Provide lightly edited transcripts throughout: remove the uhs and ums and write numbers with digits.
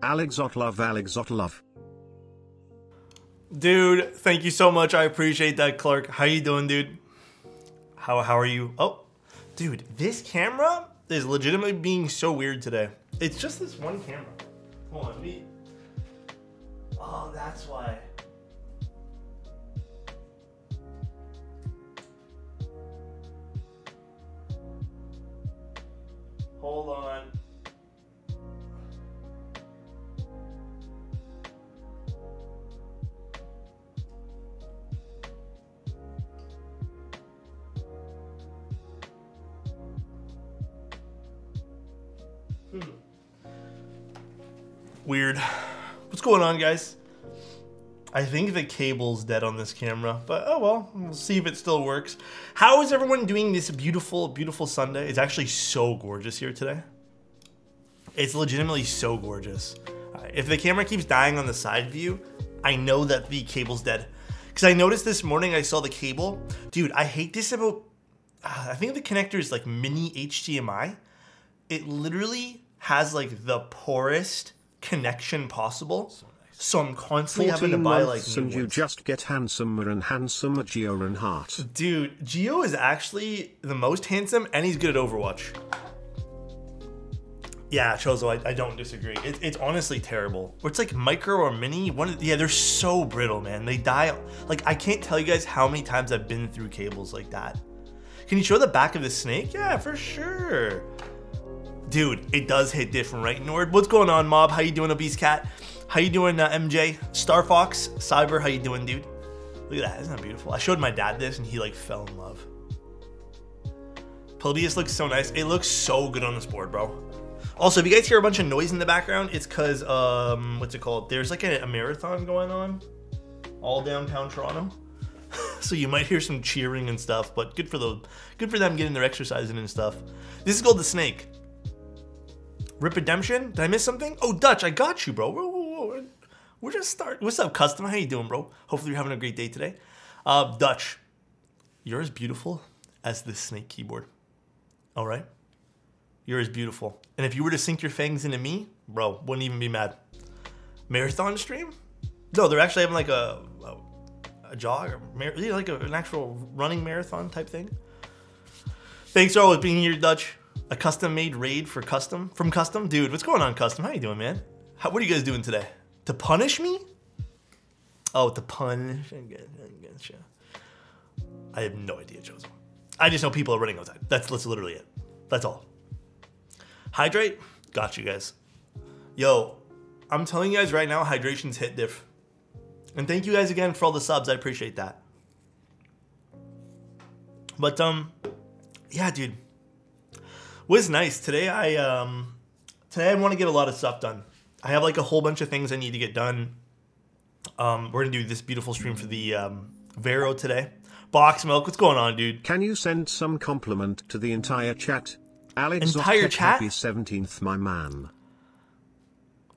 Alexotos. Dude, thank you so much. I appreciate that, Clark. How you doing, dude? How are you? Oh, dude, this camera is legitimately being so weird today. It's just this one camera. Hold on, me. Oh, that's why. Hold on. Weird. What's going on, guys? I think the cable's dead on this camera, but oh well, we'll see if it still works. How is everyone doing this beautiful, beautiful Sunday? It's actually so gorgeous here today. It's legitimately so gorgeous. If the camera keeps dying on the side view, I know that the cable's dead. Because I noticed this morning I saw the cable. Dude, I hate this about, I think the connector is like mini HDMI. It literally has like the poorest connection possible. So I'm constantly having to buy like new and you ones. just get handsomer and handsomer Geo and Heart. Dude, Geo is actually the most handsome and he's good at Overwatch. Yeah, Chozo, I don't disagree. It's honestly terrible. Or it's like micro or mini. Yeah, they're so brittle, man. They die. Like, I can't tell you guys how many times I've been through cables like that. Can you show the back of the snake? Yeah, for sure. Dude, it does hit different, right, Nord? What's going on, Mob? How you doing, Obese Cat? How you doing, MJ? Star Fox? Cyber, how you doing, dude? Look at that, isn't that beautiful? I showed my dad this and he like fell in love. Palladius looks so nice. It looks so good on this board, bro. Also, if you guys hear a bunch of noise in the background, it's because, what's it called? There's like a marathon going on all downtown Toronto. So you might hear some cheering and stuff, but good for them getting their exercise in and stuff. This is called the Snake. Rip Redemption? Did I miss something? Oh, Dutch, I got you, bro. Whoa. We're just starting. What's up, Custom? How you doing, bro? Hopefully you're having a great day today. Dutch, you're as beautiful as this Snake keyboard. All right? You're as beautiful. And if you were to sink your fangs into me, bro, wouldn't even be mad. Marathon stream? No, they're actually having like a jog or like an actual running marathon type thing. Thanks for always being here, Dutch. A custom-made raid from Custom? Dude, what's going on, Custom? How you doing, man? What are you guys doing today? To punish me? Oh, to punish? I have no idea, Joseph. I just know people are running outside. That's literally it. That's all. Hydrate? Got you guys. Yo, I'm telling you guys right now, hydration's hit diff. And thank you guys again for all the subs. I appreciate that. But, yeah, dude. Was nice today. I want to get a lot of stuff done. I have like a whole bunch of things I need to get done. We're gonna do this beautiful stream for the Vero today. Box Milk, what's going on, dude? Can you send some compliment to the entire chat? Alex, entire chat? Happy 17th, my man.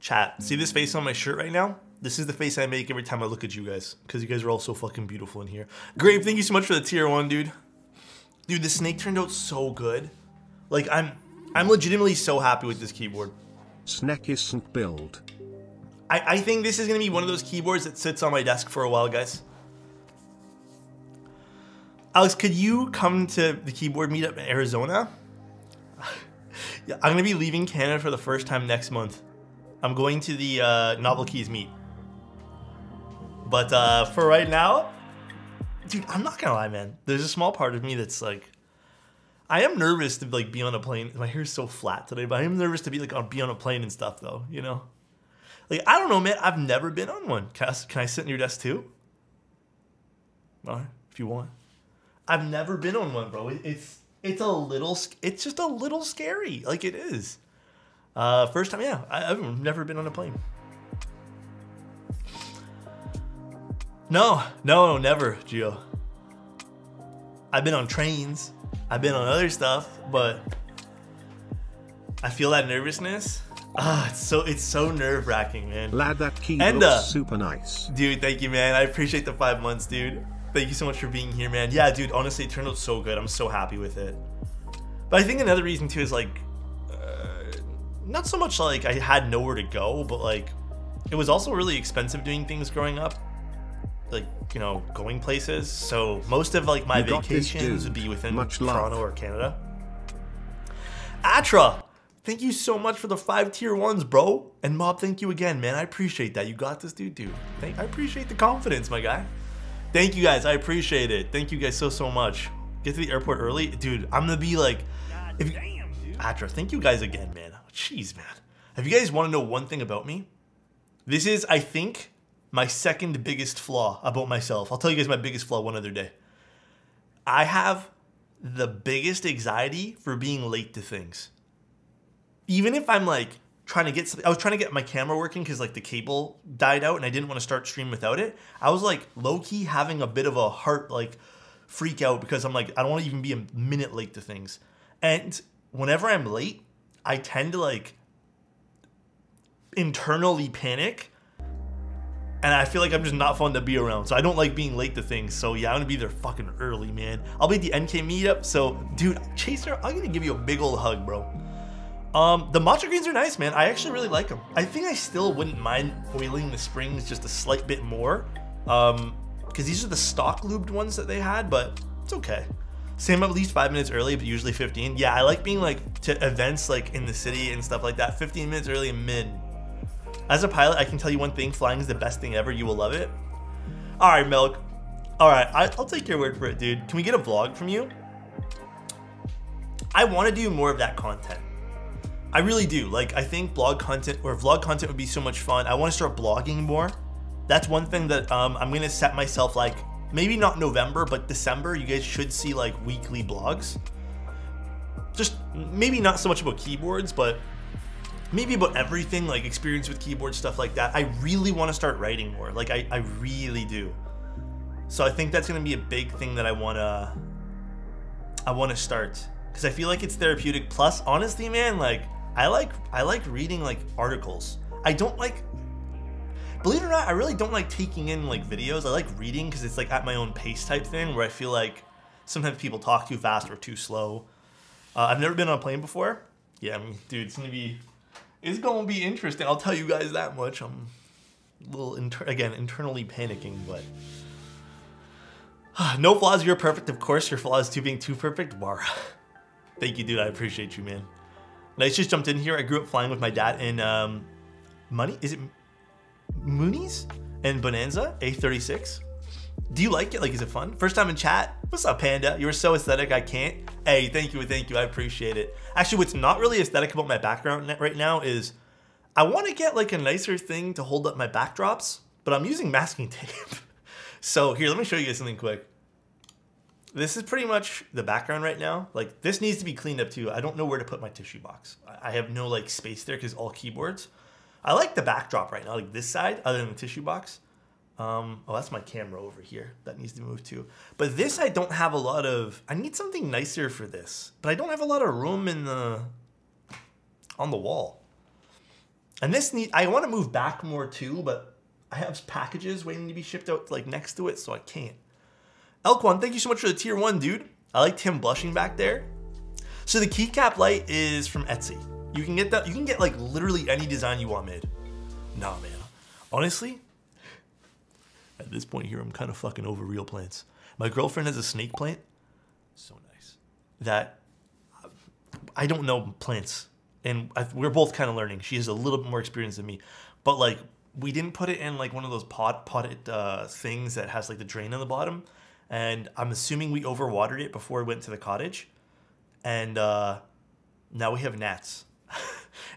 Chat, see this face on my shirt right now? This is the face I make every time I look at you guys, because you guys are all so fucking beautiful in here. Grave, thank you so much for the tier 1, dude. Dude, the Snake turned out so good. Like, I'm legitimately so happy with this keyboard. Snake isn't build. I think this is going to be one of those keyboards that sits on my desk for a while, guys. Alex, could you come to the keyboard meetup in Arizona? Yeah, I'm going to be leaving Canada for the first time next month. I'm going to the Novel Keys meet. But for right now, dude, I'm not going to lie, man. There's a small part of me that's like, I am nervous to like be on a plane. My hair's so flat today, but I am nervous to be like be on a plane and stuff though, you know? Like, I don't know, man. I've never been on one. Can I sit in your desk too? All right, if you want. I've never been on one, bro. It's just a little scary. Like, it is. First time, yeah. I've never been on a plane. No, never, Gio. I've been on trains. I've been on other stuff, but I feel that nervousness. It's so nerve-wracking, man. Lad, that key looks super nice. Dude, thank you, man. I appreciate the 5 months, dude. Thank you so much for being here, man. Yeah, dude, honestly, it turned out so good. I'm so happy with it. But I think another reason, too, is like, not so much like I had nowhere to go, but like it was also really expensive doing things growing up. Like, you know, going places. So most of like my vacations would be within Toronto or Canada. Atra, thank you so much for the 5 tier 1s, bro. And Mob, thank you again, man. I appreciate that. You got this, dude. I appreciate the confidence, my guy. Thank you guys. I appreciate it. Thank you guys so much. Get to the airport early, dude. I'm gonna be like, Atra, thank you guys again, man. Jeez, man. If you guys want to know one thing about me, this is, I think, my second biggest flaw about myself. I'll tell you guys my biggest flaw one other day. I have the biggest anxiety for being late to things. Even if I'm like trying to get, I was trying to get my camera working because like the cable died out and I didn't want to start stream without it. I was like low-key having a bit of a heart like freak out because I'm like, I don't want to even be a minute late to things. And whenever I'm late, I tend to like internally panic. And I feel like I'm just not fun to be around. So I don't like being late to things. So yeah, I'm gonna be there fucking early, man. I'll be at the NK meetup. So dude, Chaser, I'm gonna give you a big old hug, bro. The matcha greens are nice, man. I actually really like them. I think I still wouldn't mind oiling the springs just a slight bit more. Because these are the stock lubed ones that they had, but it's okay. Same at least 5 minutes early, but usually 15. Yeah, I like being like to events like in the city and stuff like that. 15 minutes early and mid. As a pilot, I can tell you one thing, flying is the best thing ever. You will love it. All right, Milk. All right, I'll take your word for it, dude. Can we get a vlog from you? I want to do more of that content. I really do. Like, I think blog content or vlog content would be so much fun. I want to start blogging more. That's one thing that I'm going to set myself, like, maybe not November, but December, you guys should see like weekly blogs. Just maybe not so much about keyboards, but maybe about everything, like experience with keyboard, stuff like that. I really want to start writing more. Like I really do. So I think that's going to be a big thing that I want to start, because I feel like it's therapeutic. Plus, honestly, man, like I like reading like articles. I don't like, believe it or not, I really don't like taking in like videos. I like reading because it's like at my own pace type thing, where I feel like sometimes people talk too fast or too slow. I've never been on a plane before. Yeah, I mean, dude, it's gonna be interesting. I'll tell you guys that much. I'm a little internally panicking, but no flaws. You're perfect, of course. Your flaw is being too perfect. Bar. Thank you, dude. I appreciate you, man. Nice, just jumped in here. I grew up flying with my dad in Moonies and Bonanza A36. Do you like it? Like, is it fun? First time in chat. What's up, Panda? You were so aesthetic, I can't. Hey, thank you. I appreciate it. Actually, what's not really aesthetic about my background right now is I want to get like a nicer thing to hold up my backdrops, but I'm using masking tape. So here, let me show you guys something quick. This is pretty much the background right now. Like, this needs to be cleaned up too. I don't know where to put my tissue box. I have no like space there because all keyboards. I like the backdrop right now, like this side, other than the tissue box. Oh, that's my camera over here. That needs to move too. But this, I don't have a lot of, I need something nicer for this, but I don't have a lot of room on the wall. And this I want to move back more too, but I have packages waiting to be shipped out like next to it, so I can't. Elquan, thank you so much for the tier 1, dude. I liked him blushing back there. So the keycap light is from Etsy. You can get that. You can get like literally any design you want made. Nah, man. Honestly, at this point here, I'm kind of fucking over real plants. My girlfriend has a snake plant. So nice. That I don't know plants, and we're both kind of learning. She has a little bit more experience than me, but like we didn't put it in like one of those potted things that has like the drain on the bottom, and I'm assuming we overwatered it before we went to the cottage, and now we have gnats.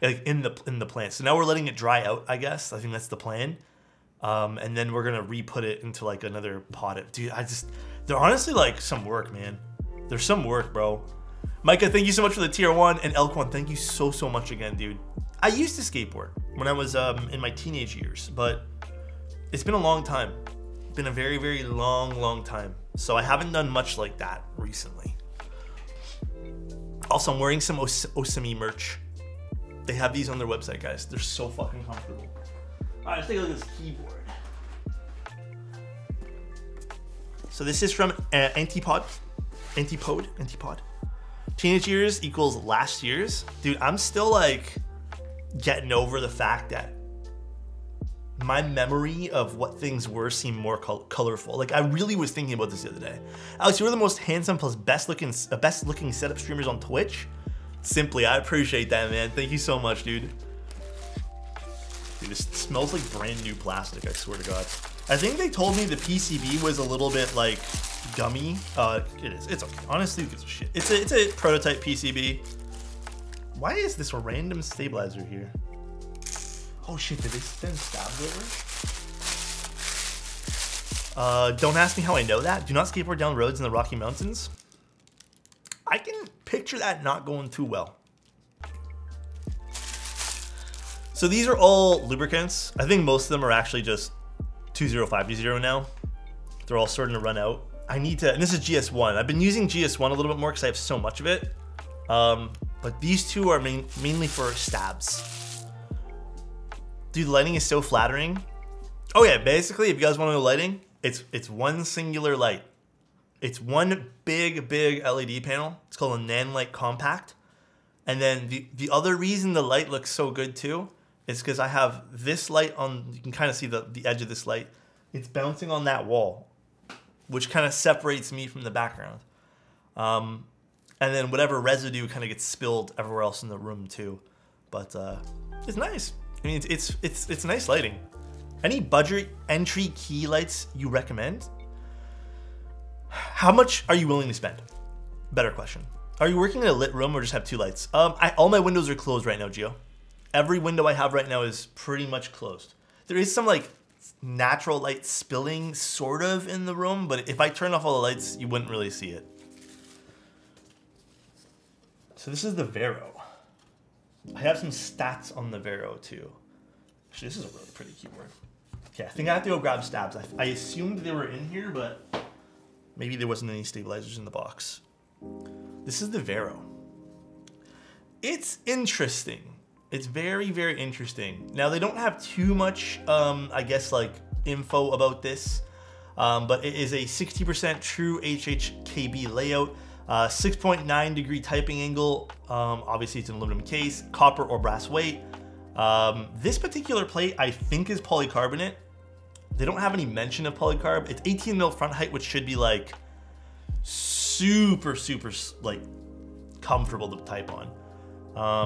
Like in the plant. So now we're letting it dry out, I guess. I think that's the plan. And then we're gonna re-put it into like another pot. Dude, they're honestly like some work, man. There's some work, bro. Micah, thank you so much for the tier 1, and Elquan, thank you so much again, dude. I used to skateboard when I was in my teenage years, but it's been a long time. It's been a very, very long time. So I haven't done much like that recently. Also, I'm wearing some Osami merch. They have these on their website, guys. They're so fucking comfortable. All right, let's take a look at this keyboard. So this is from Antipod. Teenage years equals last year's. Dude, I'm still like getting over the fact that my memory of what things were seemed more colorful. Like I really was thinking about this the other day. Alex, you're the most handsome plus best looking setup streamers on Twitch. Simply, I appreciate that, man. Thank you so much, dude. Dude, this smells like brand new plastic, I swear to God. I think they told me the PCB was a little bit like gummy. It is, it's okay. Honestly, who gives a shit? It's a prototype PCB. Why is this a random stabilizer here? Oh shit, did they send stabs over? Don't ask me how I know that. Do not skateboard down roads in the Rocky Mountains. I can picture that not going too well. So these are all lubricants. I think most of them are actually just 20520 now. They're all starting to run out. I need to, and this is GS1. I've been using GS1 a little bit more because I have so much of it. But these two are mainly for stabs. Dude, the lighting is so flattering. Oh yeah, basically, if you guys want to know lighting, it's one singular light. It's one big LED panel. It's called a Nanlite Compact. And then the other reason the light looks so good too is because I have this light on, you can kind of see the edge of this light. It's bouncing on that wall, which kind of separates me from the background. And then whatever residue kind of gets spilled everywhere else in the room too. But it's nice. I mean, it's nice lighting. Any budget entry key lights you recommend? How much are you willing to spend? Better question. Are you working in a lit room or just have two lights? All my windows are closed right now, Gio. Every window I have right now is pretty much closed. There is some like natural light spilling sort of in the room, but if I turn off all the lights, you wouldn't really see it. So this is the Vero. I have some stats on the Vero too. Actually, this is a really pretty keyboard. Okay, I think I have to go grab stabs. I assumed they were in here, but maybe there wasn't any stabilizers in the box. This is the Vero. It's interesting. It's very interesting. Now, they don't have too much, I guess, like, info about this, but it is a 60% true HHKB layout, 6.9 degree typing angle. Obviously, it's an aluminum case, copper or brass weight. This particular plate, I think, is polycarbonate. They don't have any mention of polycarb. It's 18 mil front height, which should be like super like comfortable to type on.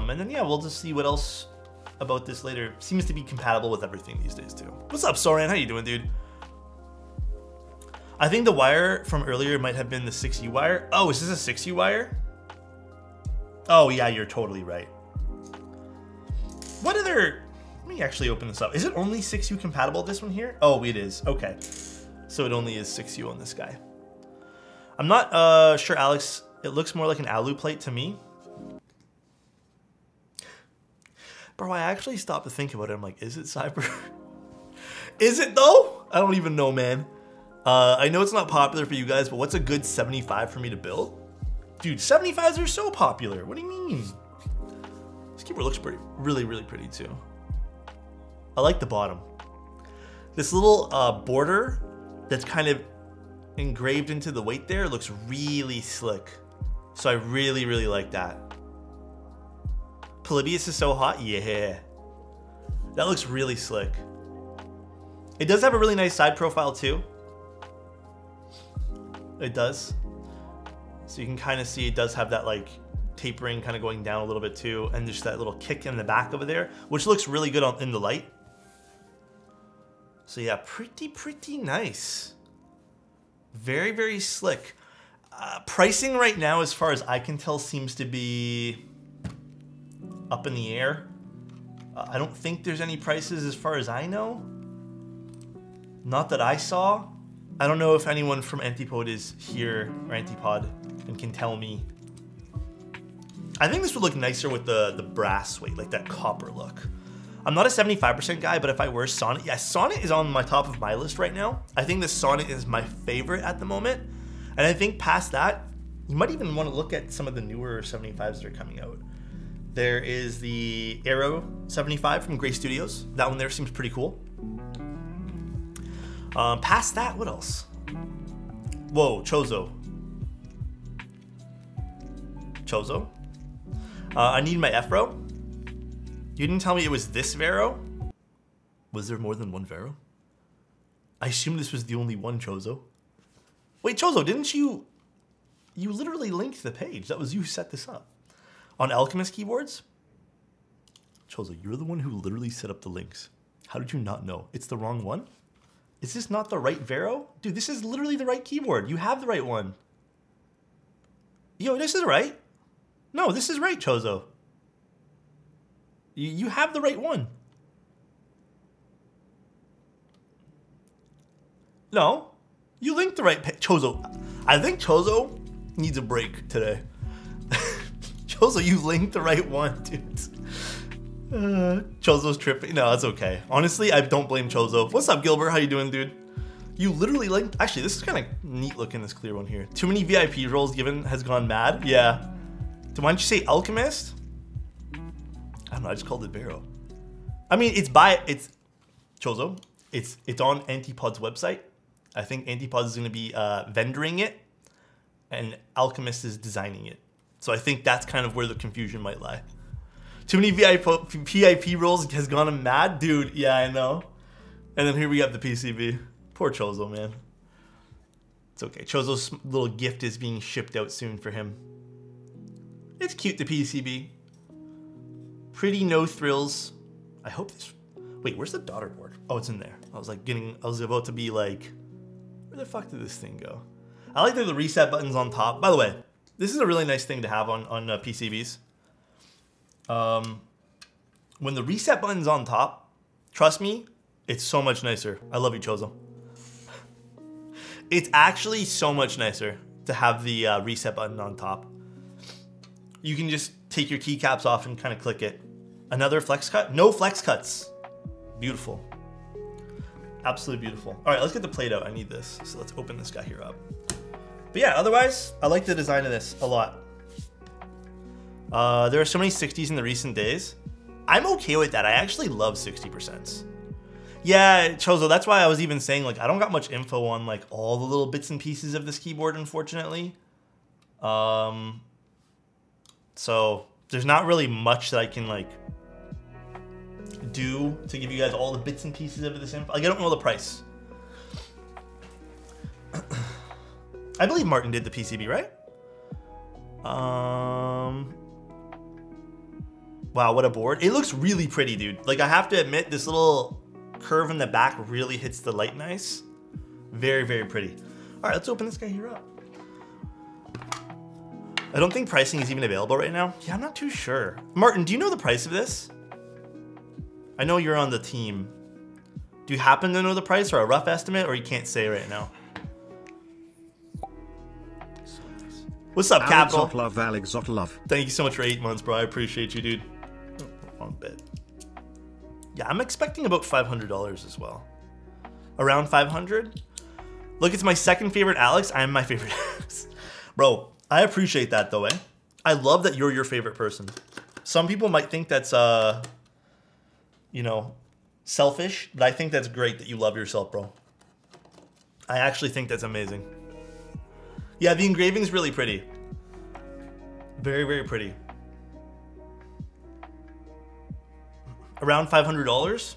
And then yeah, we'll just see what else about this later. Seems to be compatible with everything these days too. What's up, Soran? How you doing, dude? I think the wire from earlier might have been the 6U wire. Oh, is this a 6U wire? Oh yeah, you're totally right. What other? Let me actually open this up. Is it only 6U compatible, this one here? Oh, it is. Okay. So it only is 6U on this guy. I'm not sure, Alex. It looks more like an alu plate to me. Bro, I actually stopped to think about it. I'm like, is it Cyber? Is it though? I don't even know, man. I know it's not popular for you guys, but what's a good 75 for me to build? Dude, 75s are so popular. What do you mean? This keyboard looks pretty, really pretty too. I like the bottom. This little border that's kind of engraved into the weight there looks really slick. So I really like that. Polybius is so hot, yeah. That looks really slick. It does have a really nice side profile too. It does. So you can kind of see it does have that like tapering kind of going down a little bit too, and just that little kick in the back over there, which looks really good in the light. So yeah, pretty nice. Very slick. Pricing right now, as far as I can tell, seems to be up in the air. I don't think there's any prices as far as I know. Not that I saw. I don't know if anyone from Antipod is here, or Antipod, and can tell me. I think this would look nicer with the brass weight, like that copper look. I'm not a 75% guy, but if I were Sonnet, yeah, Sonnet is on my top of my list right now. I think the Sonnet is my favorite at the moment. And I think past that, you might even want to look at some of the newer 75s that are coming out. There is the Aero 75 from Gray Studios. That one there seems pretty cool. Past that, what else? Whoa, Chozo. I need my F-Row. You didn't tell me it was this Vero? Was there more than one Vero? I assume this was the only one, Chozo. Wait, Chozo, didn't you... You literally linked the page. That was you who set this up. On Alchemist keyboards? Chozo, you're the one who literally set up the links. How did you not know? It's the wrong one? Is this not the right Vero? Dude, this is literally the right keyboard. You have the right one. Yo, this is right. No, this is right, Chozo. You have the right one. No, you linked the right Chozo. I think Chozo needs a break today. Chozo, you linked the right one, dude. Chozo's tripping. No, it's okay. Honestly, I don't blame Chozo. What's up, Gilbert? How you doing, dude? You literally linked... Actually, this is kind of neat looking, this clear one here. Too many VIP roles given has gone mad. Yeah. Why don't you say Alchemist? I don't know, I just called it Vero. I mean, it's Chozo. It's on Antipod's website. I think Antipod is going to be vendoring it, and Alchemist is designing it. So I think that's kind of where the confusion might lie. Too many VIP roles has gone mad, dude. Yeah, I know. And then here we have the PCB. Poor Chozo, man. It's okay. Chozo's little gift is being shipped out soon for him. It's cute, the PCB. Pretty no thrills. I hope this... Wait, where's the daughter board? Oh, it's in there. I was about to be like, where the fuck did this thing go? I like that the reset button's on top. By the way, this is a really nice thing to have on PCBs. When the reset button's on top, trust me, it's so much nicer. I love you, Chozo. It's actually so much nicer to have the reset button on top. You can just take your keycaps off and kind of click it. Another flex cut? No flex cuts. Beautiful. Absolutely beautiful. All right, let's get the plate out. I need this. So let's open this guy here up. But yeah, otherwise, I like the design of this a lot. There are so many 60s in the recent days. I'm okay with that. I actually love 60%. Yeah, Chozo, that's why I was even saying, like, I don't got much info on, like, all the little bits and pieces of this keyboard, unfortunately. So there's not really much that I can, like, do to give you guys all the bits and pieces of this info. Like, I don't know the price. I believe Martin did the PCB, right? Wow, what a board. It looks really pretty, dude. Like, I have to admit, this little curve in the back really hits the light nice. Very, very pretty. All right, let's open this guy here up. I don't think pricing is even available right now. Yeah, I'm not too sure. Martin, do you know the price of this? I know you're on the team. Do you happen to know the price or a rough estimate, or you can't say right now? What's up, Capital? Alexotos. Thank you so much for 8 months, bro. I appreciate you, dude. Oh, wrong bit. Yeah, I'm expecting about $500 as well. Around 500. Look, it's my second favorite Alex. I am my favorite Alex. Bro, I appreciate that though, eh? I love that you're your favorite person. Some people might think that's, you know, selfish, but I think that's great that you love yourself, bro. I actually think that's amazing. Yeah, the engraving's really pretty. Very, very pretty. Around $500?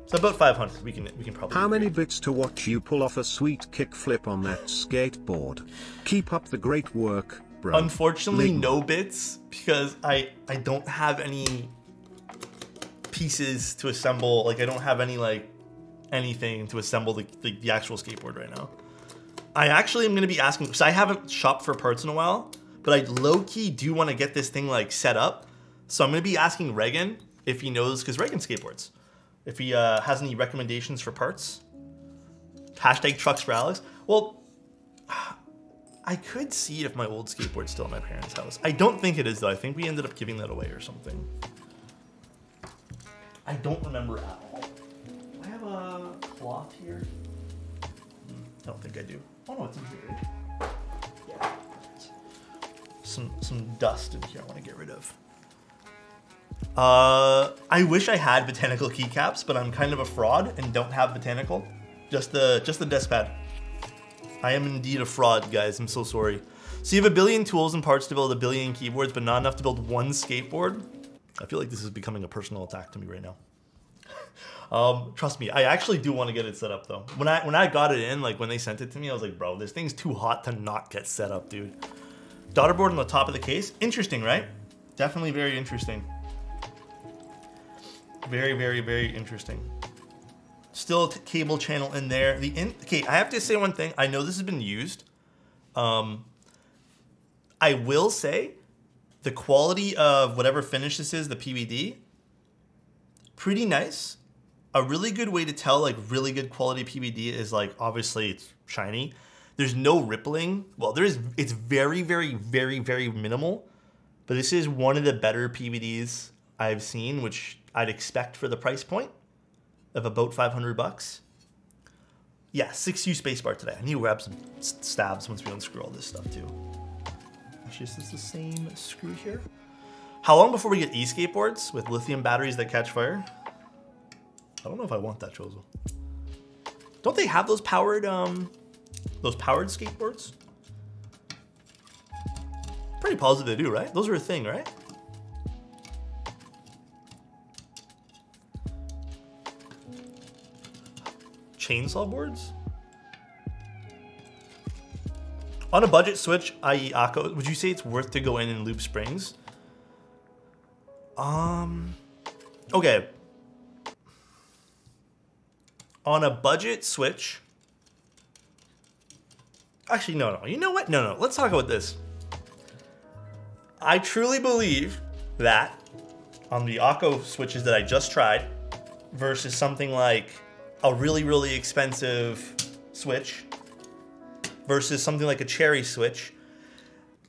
So about 500. We can probably. How many bits to watch you pull off a sweet kickflip on that skateboard? Keep up the great work, bro. Unfortunately, no bits, because I don't have any pieces to assemble. Like, I don't have any, like, anything to assemble the actual skateboard right now. I actually am going to be asking, because I haven't shopped for parts in a while, but I low-key do want to get this thing, like, set up. So I'm going to be asking Reagan if he knows, because Reagan skateboards, if he has any recommendations for parts. Hashtag trucks for Alex. Well, I could see if my old skateboard's still at my parents' house. I don't think it is, though. I think we ended up giving that away or something. I don't remember at all. I have a cloth here. I don't think I do. Oh no, it's in here. Yeah. Some dust in here I want to get rid of. I wish I had botanical keycaps, but I'm kind of a fraud and don't have botanical. Just the desk pad. I am indeed a fraud, guys. I'm so sorry. So you have a billion tools and parts to build a billion keyboards, but not enough to build one skateboard? I feel like this is becoming a personal attack to me right now. Trust me, I actually do want to get it set up though. When I got it in, like when they sent it to me, I was like, bro, this thing's too hot to not get set up, dude. Daughter board on the top of the case. Interesting, right? Definitely very interesting. Very, very, very interesting. Still a cable channel in there. Okay, I have to say one thing. I know this has been used. I will say the quality of whatever finish this is, the PVD, pretty nice. A really good way to tell like really good quality PVD is like, obviously it's shiny. There's no rippling. Well, it's very, very, very, very minimal, but this is one of the better PVDs I've seen, which I'd expect for the price point of about 500 bucks. Yeah, 6U spacebar today. I need to grab some stabs once we unscrew all this stuff too. Actually, is this the same screw here? How long before we get e-skateboards with lithium batteries that catch fire? I don't know if I want that, Chozo. Don't they have those powered skateboards? Pretty positive they do, right? Those are a thing, right? Chainsaw boards? On a budget Switch, i.e. Akko, would you say it's worth to go in and lube springs? Okay. On a budget Switch. Actually, no. You know what? No. Let's talk about this. I truly believe that on the Akko Switches that I just tried versus something like a really, really expensive Switch versus something like a Cherry Switch,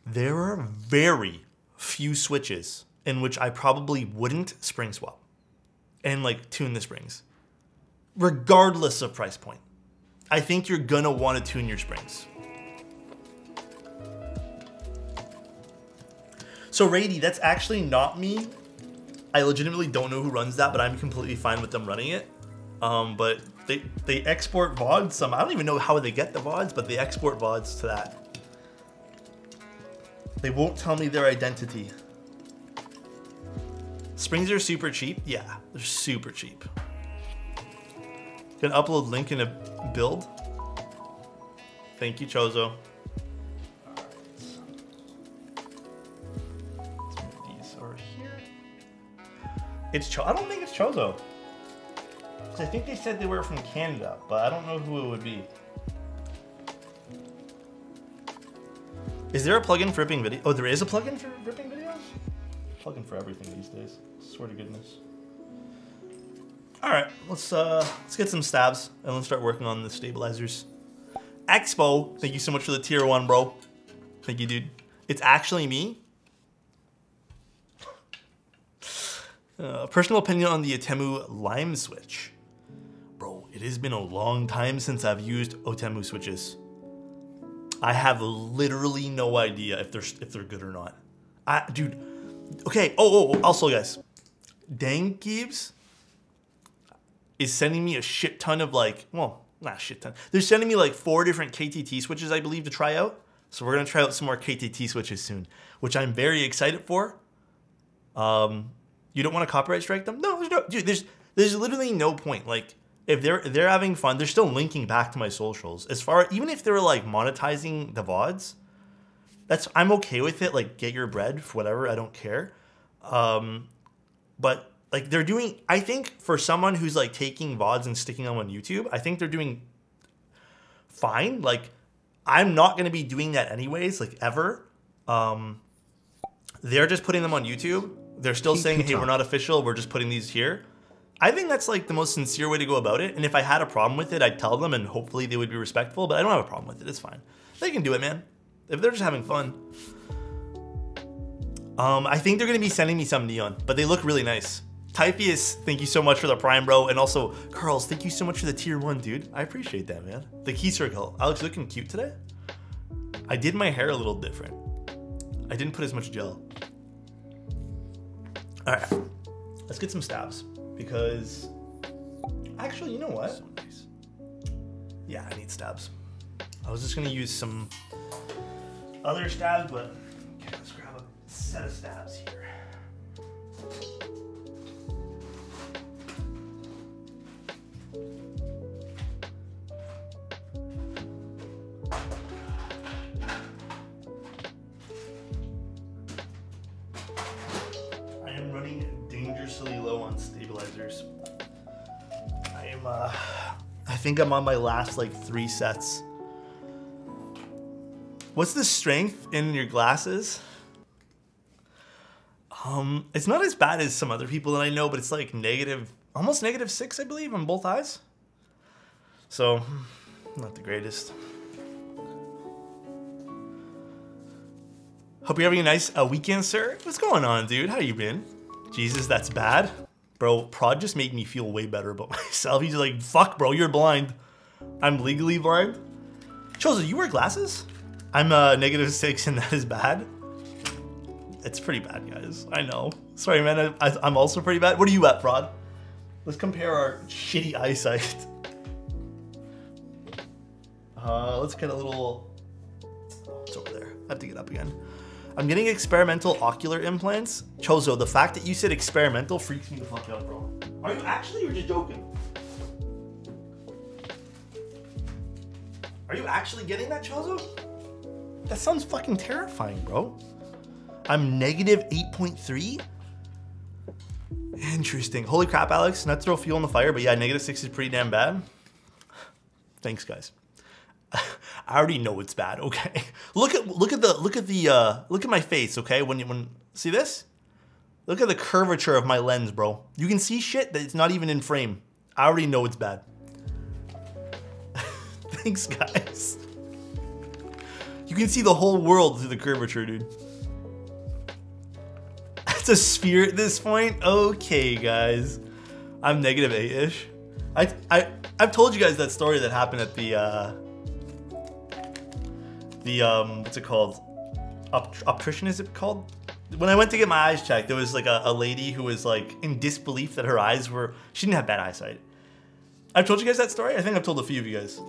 there are very few Switches in which I probably wouldn't spring swap and like tune the springs, regardless of price point. I think you're gonna want to tune your springs. So Rady, that's actually not me. I legitimately don't know who runs that, but I'm completely fine with them running it. But they export VODs some. I don't even know how they get the VODs, but they export VODs to that. They won't tell me their identity. Springs are super cheap. Yeah, they're super cheap. Can upload link in a build. Thank you, Chozo. These are here. I don't think it's Chozo. I think they said they were from Canada, but I don't know who it would be. Is there a plugin for ripping video? Oh, there is a plugin for ripping videos? Plugin for everything these days. Swear to goodness. All right, let's get some stabs and let's start working on the stabilizers. Expo, thank you so much for the tier 1, bro. Thank you, dude. It's actually me. Personal opinion on the Otemu Lime Switch. Bro, it has been a long time since I've used Otemu switches. I have literally no idea if they're good or not. Dude, okay. Also, guys, Dang Gibbs is sending me a shit ton of like, well, not a shit ton. They're sending me like 4 different KTT switches, I believe, to try out. So we're gonna try out some more KTT switches soon, which I'm very excited for. You don't want to copyright strike them? No, dude. There's literally no point. Like, if they're having fun, they're still linking back to my socials. Even if they're like monetizing the VODs, I'm okay with it. Like, get your bread for whatever. I don't care. But like they're doing, I think for someone who's like taking VODs and sticking them on YouTube, I think they're doing fine. Like, I'm not gonna be doing that anyways. Like ever. They're just putting them on YouTube. They're still saying, hey, we're not official. We're just putting these here. I think that's like the most sincere way to go about it. And if I had a problem with it, I'd tell them and hopefully they would be respectful, but I don't have a problem with it. It's fine. They can do it, man. If they're just having fun. I think they're going to be sending me some neon, but they look really nice. Typheus, thank you so much for the Prime, bro. And also, Carls, thank you so much for the tier 1, dude. I appreciate that, man. The key circle. Alex, looking cute today? I did my hair a little different. I didn't put as much gel. All right, let's get some stabs because actually, you know what? So nice. Yeah, I need stabs. I was just gonna use some other stabs, but okay, let's grab a set of stabs here. users. I think I'm on my last like 3 sets. What's the strength in your glasses? It's not as bad as some other people that I know, but it's like almost -6, I believe, on both eyes. So, not the greatest. Hope you're having a nice weekend, sir. What's going on, dude? How you been? Jesus, that's bad. Bro, Prod just made me feel way better about myself. He's like, fuck, bro, you're blind. I'm legally blind. Chosen, you wear glasses? I'm -6 and that is bad. It's pretty bad, guys. I know. Sorry, man. I'm also pretty bad. What are you at, Prod? Let's compare our shitty eyesight. Let's get a little... Oh, it's over there. I have to get up again. I'm getting experimental ocular implants. Chozo, the fact that you said experimental freaks me the fuck out, bro. Are you actually or just joking? Are you actually getting that, Chozo? That sounds fucking terrifying, bro. I'm -8.3? Interesting. Holy crap, Alex. Not to throw fuel on the fire, but yeah, -6 is pretty damn bad. Thanks, guys. I already know it's bad. Okay. Look at my face. Okay. When see this? Look at the curvature of my lens, bro. You can see shit that it's not even in frame. I already know it's bad. Thanks, guys. You can see the whole world through the curvature, dude. It's a sphere at this point. Okay, guys. I'm -8-ish. I've told you guys that story that happened at the what's it called? Optician, is it called? When I went to get my eyes checked, there was like a lady who was like in disbelief that her eyes were, she didn't have bad eyesight. I've told you guys that story? I think I've told a few of you guys.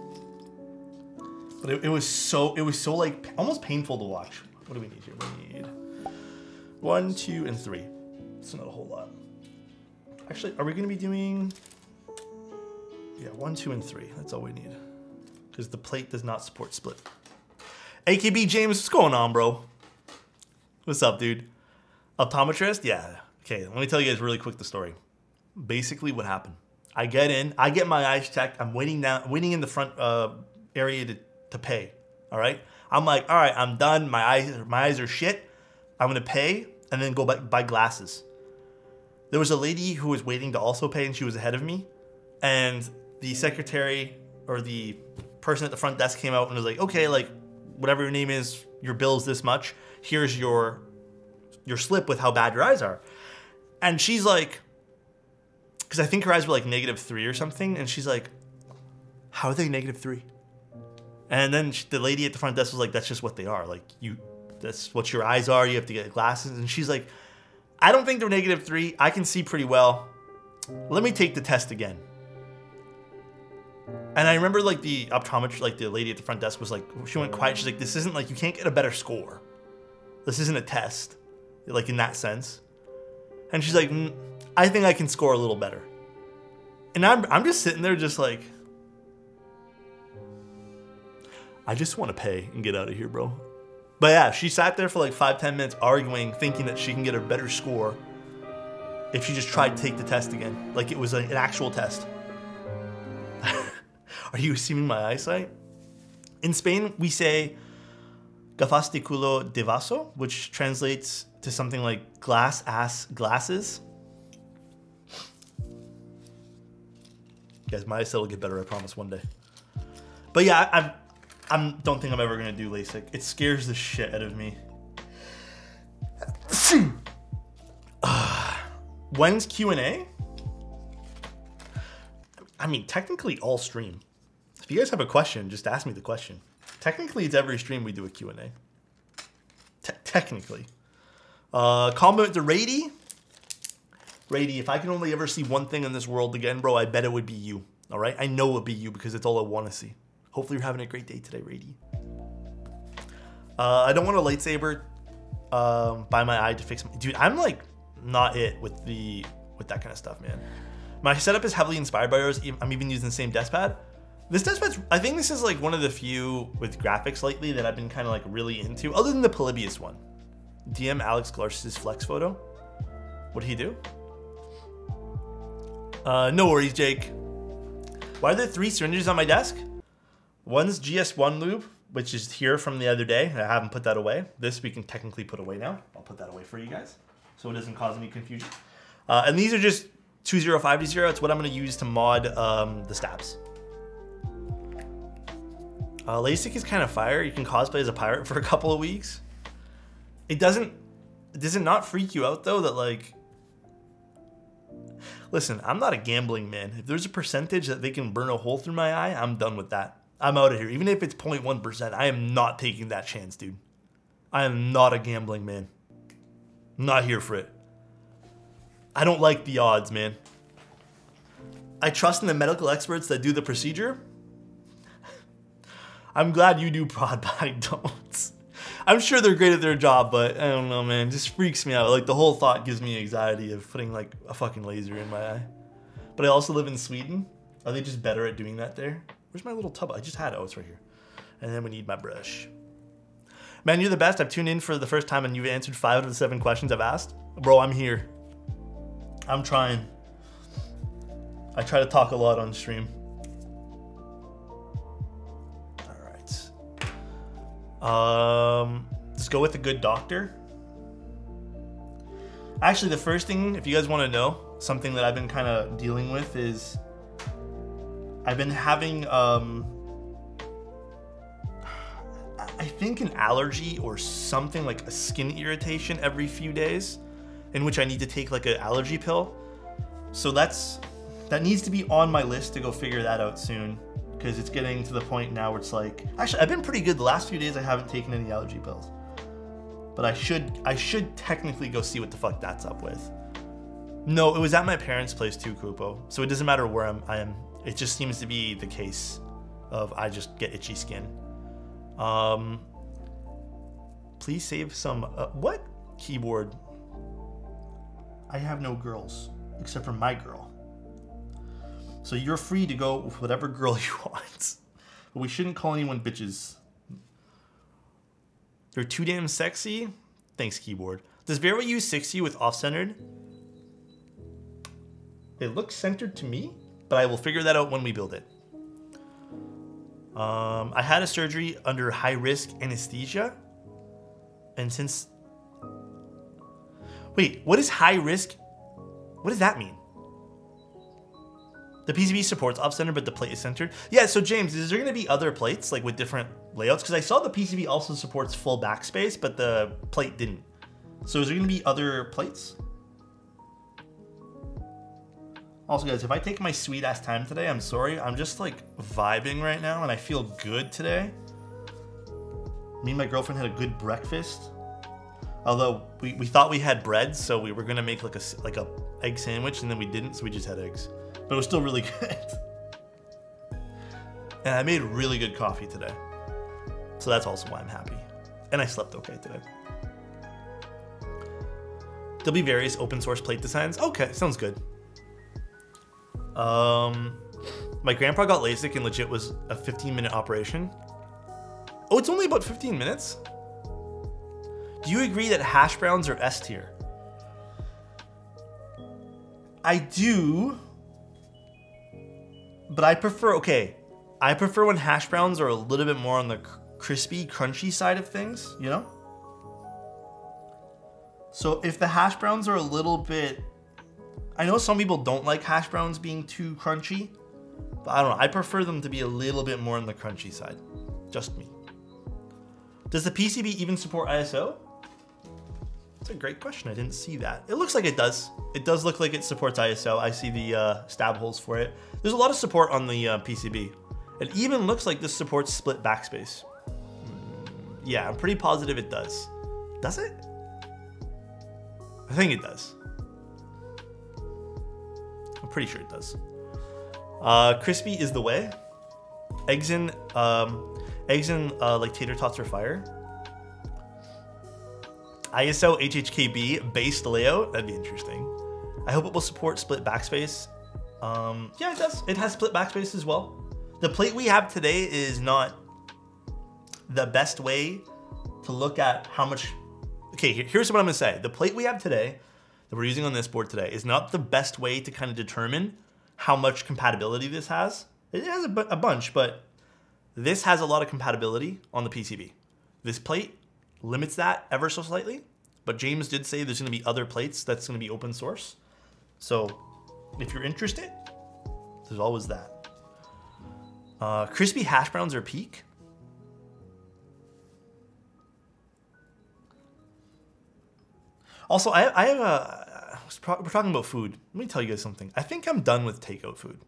But it was so like almost painful to watch. What do we need here? We need 1, 2, and 3. It's not a whole lot. Actually, are we gonna be doing, yeah, 1, 2, and 3. That's all we need. Because the plate does not support split. AKB James, what's going on, bro? What's up, dude? Optometrist? Yeah. Okay, let me tell you guys really quick the story. Basically what happened. I get in, I get my eyes checked. I'm waiting in the front area to pay. All right? I'm like, all right, I'm done. My eyes are shit. I'm gonna pay and then go buy glasses. There was a lady who was waiting to also pay and she was ahead of me. And the secretary or the person at the front desk came out and was like, okay, like, whatever your name is, your bill's this much. Here's your slip with how bad your eyes are. And she's like, because I think her eyes were like -3 or something. And she's like, how are they -3? And then the lady at the front desk was like, that's just what they are. Like, that's what your eyes are. You have to get glasses. And she's like, I don't think they're -3. I can see pretty well. Let me take the test again. And I remember like the optometrist, like the lady at the front desk was like, she went quiet. She's like, this isn't like, you can't get a better score. This isn't a test, like in that sense. And she's like, I think I can score a little better. And I'm just sitting there just like, I just want to pay and get out of here, bro. But yeah, she sat there for like 5-10 minutes arguing, thinking that she can get a better score if she just tried to take the test again. Like it was an actual test. Are you assuming my eyesight? In Spain, we say gafas de culo de vaso, which translates to something like glass ass glasses. Guys, my eyesight will get better, I promise, one day. But yeah, I don't think I'm ever gonna do LASIK. It scares the shit out of me. When's Q&A? I mean, technically all stream. If you guys have a question, just ask me the question. Technically, it's every stream we do a Q&A. Technically. Compliment to Rady. Rady, if I could only ever see one thing in this world again, bro, I bet it would be you. All right? I know it would be you because it's all I want to see. Hopefully you're having a great day today, Rady. I don't want a lightsaber by my eye to fix my... Dude, I'm like not it with that kind of stuff, man. My setup is heavily inspired by yours. I'm even using the same desk pad. This desk pad's, I think this is like one of the few with graphics lately that I've been kind of like really into, other than the Polybius one. DM Alex Garces flex photo. What did he do? No worries, Jake. Why are there 3 syringes on my desk? One's GS1 lube, which is here from the other day. I haven't put that away. This we can technically put away now. I'll put that away for you guys so it doesn't cause any confusion. And these are just 20520. It's what I'm going to use to mod the stabs. LASIK is kind of fire. You can cosplay as a pirate for a couple of weeks. Does it not freak you out though that like, listen, I'm not a gambling man. If there's a percentage that they can burn a hole through my eye, I'm done with that. I'm out of here. Even if it's 0.1%, I am not taking that chance, dude. I am not a gambling man. I'm not here for it. I don't like the odds, man. I trust in the medical experts that do the procedure. I'm glad you do prod, but I don't. I'm sure they're great at their job, but I don't know, man. It just freaks me out. Like, the whole thought gives me anxiety of putting, like, a fucking laser in my eye. But I also live in Sweden. Are they just better at doing that there? Where's my little tub? I just had it. Oh, it's right here. And then we need my brush. Man, you're the best. I've tuned in for the first time, and you've answered 5 out of the 7 questions I've asked. Bro, I'm here. I'm trying. I try to talk a lot on stream. Let's go with a good doctor. Actually, the first thing, if you guys want to know, something that I've been kind of dealing with is I've been having, I think an allergy or something like a skin irritation every few days in which I need to take like an allergy pill. So that needs to be on my list to go figure that out soon. Because it's getting to the point now where it's like, actually, I've been pretty good. The last few days I haven't taken any allergy pills. But I should technically go see what the fuck that's up with. No, it was at my parents' place too, Kupo. So it doesn't matter where I am. It just seems to be the case of I just get itchy skin. Please save some, what? Keyboard. I have no girls, except for my girl. So you're free to go with whatever girl you want. But we shouldn't call anyone bitches. They're too damn sexy? Thanks, keyboard. Does Vero use 60 with off-centered? It looks centered to me, but I will figure that out when we build it. I had a surgery under high-risk anesthesia. And since... Wait, what is high-risk? What does that mean? The PCB supports off-center, but the plate is centered. Yeah, so James, is there going to be other plates, like with different layouts? Because I saw the PCB also supports full backspace, but the plate didn't. So is there going to be other plates? Also, guys, if I take my sweet-ass time today, I'm sorry. I'm just, like, vibing right now, and I feel good today. Me and my girlfriend had a good breakfast. Although, we thought we had bread, so we were going to make, like a egg sandwich, and then we didn't, so we just had eggs. But it was still really good. And I made really good coffee today. So that's also why I'm happy. And I slept okay today. There'll be various open source plate designs. Okay, sounds good. My grandpa got LASIK and legit was a 15-minute operation. Oh, it's only about 15 minutes? Do you agree that hash browns are S tier? I do. But I prefer, okay, I prefer when hash browns are a little bit more on the crispy, crunchy side of things, you know? So if the hash browns are a little bit, I know some people don't like hash browns being too crunchy, but I don't know, I prefer them to be a little bit more on the crunchy side. Just me. Does the PCB even support ISO? That's a great question, I didn't see that. It looks like it does. It does look like it supports ISO. I see the stab holes for it. There's a lot of support on the PCB. It even looks like this supports split backspace. Yeah, I'm pretty positive it does. Does it? I think it does. I'm pretty sure it does. Crispy is the way. Eggs in like tater tots or fire. ISO HHKB based layout. That'd be interesting. I hope it will support split backspace. Yeah, it does. It has split backspace as well. The plate we have today is not the best way to look at how much... Okay, here's what I'm gonna say. The plate we have today, that we're using on this board today, is not the best way to kind of determine how much compatibility this has. It has a bunch, but this has a lot of compatibility on the PCB. This plate limits that ever so slightly, but James did say there's going to be other plates that's going to be open source. So if you're interested, there's always that. Crispy hash browns are peak. Also, I have a, we're talking about food. Let me tell you guys something. I think I'm done with takeout food.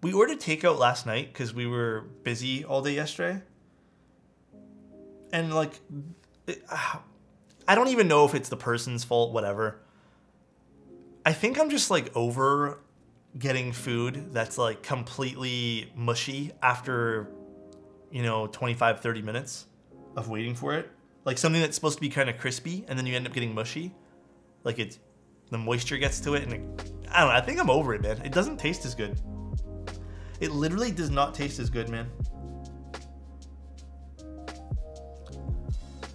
We ordered takeout last night because we were busy all day yesterday. And like, I don't even know if it's the person's fault, whatever. I think I'm just like over getting food that's like completely mushy after, you know, 25, 30 minutes of waiting for it. Like something that's supposed to be kind of crispy and then you end up getting mushy. Like it's, the moisture gets to it and I don't know, I think I'm over it, man. It doesn't taste as good. It literally does not taste as good, man.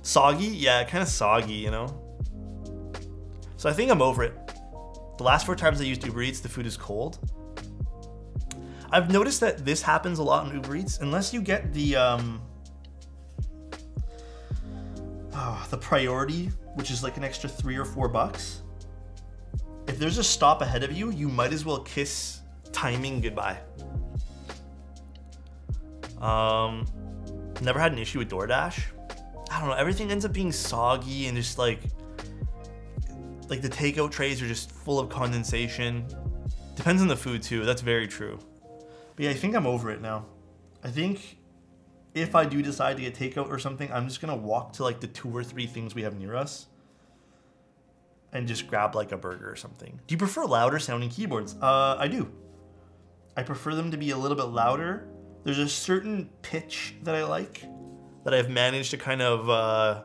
Soggy? Yeah, kind of soggy, you know? So I think I'm over it. The last 4 times I used Uber Eats, the food is cold. I've noticed that this happens a lot on Uber Eats. Unless you get the priority, which is like an extra $3 or $4. If there's a stop ahead of you, you might as well kiss timing goodbye. Never had an issue with DoorDash. I don't know, everything ends up being soggy and just like the takeout trays are just full of condensation. Depends on the food too, that's very true. But yeah, I think I'm over it now. I think if I do decide to get takeout or something, I'm just gonna walk to like the 2 or 3 things we have near us and just grab like a burger or something. Do you prefer louder sounding keyboards? I do. I prefer them to be a little bit louder. There's a certain pitch that I like that I've managed to kind of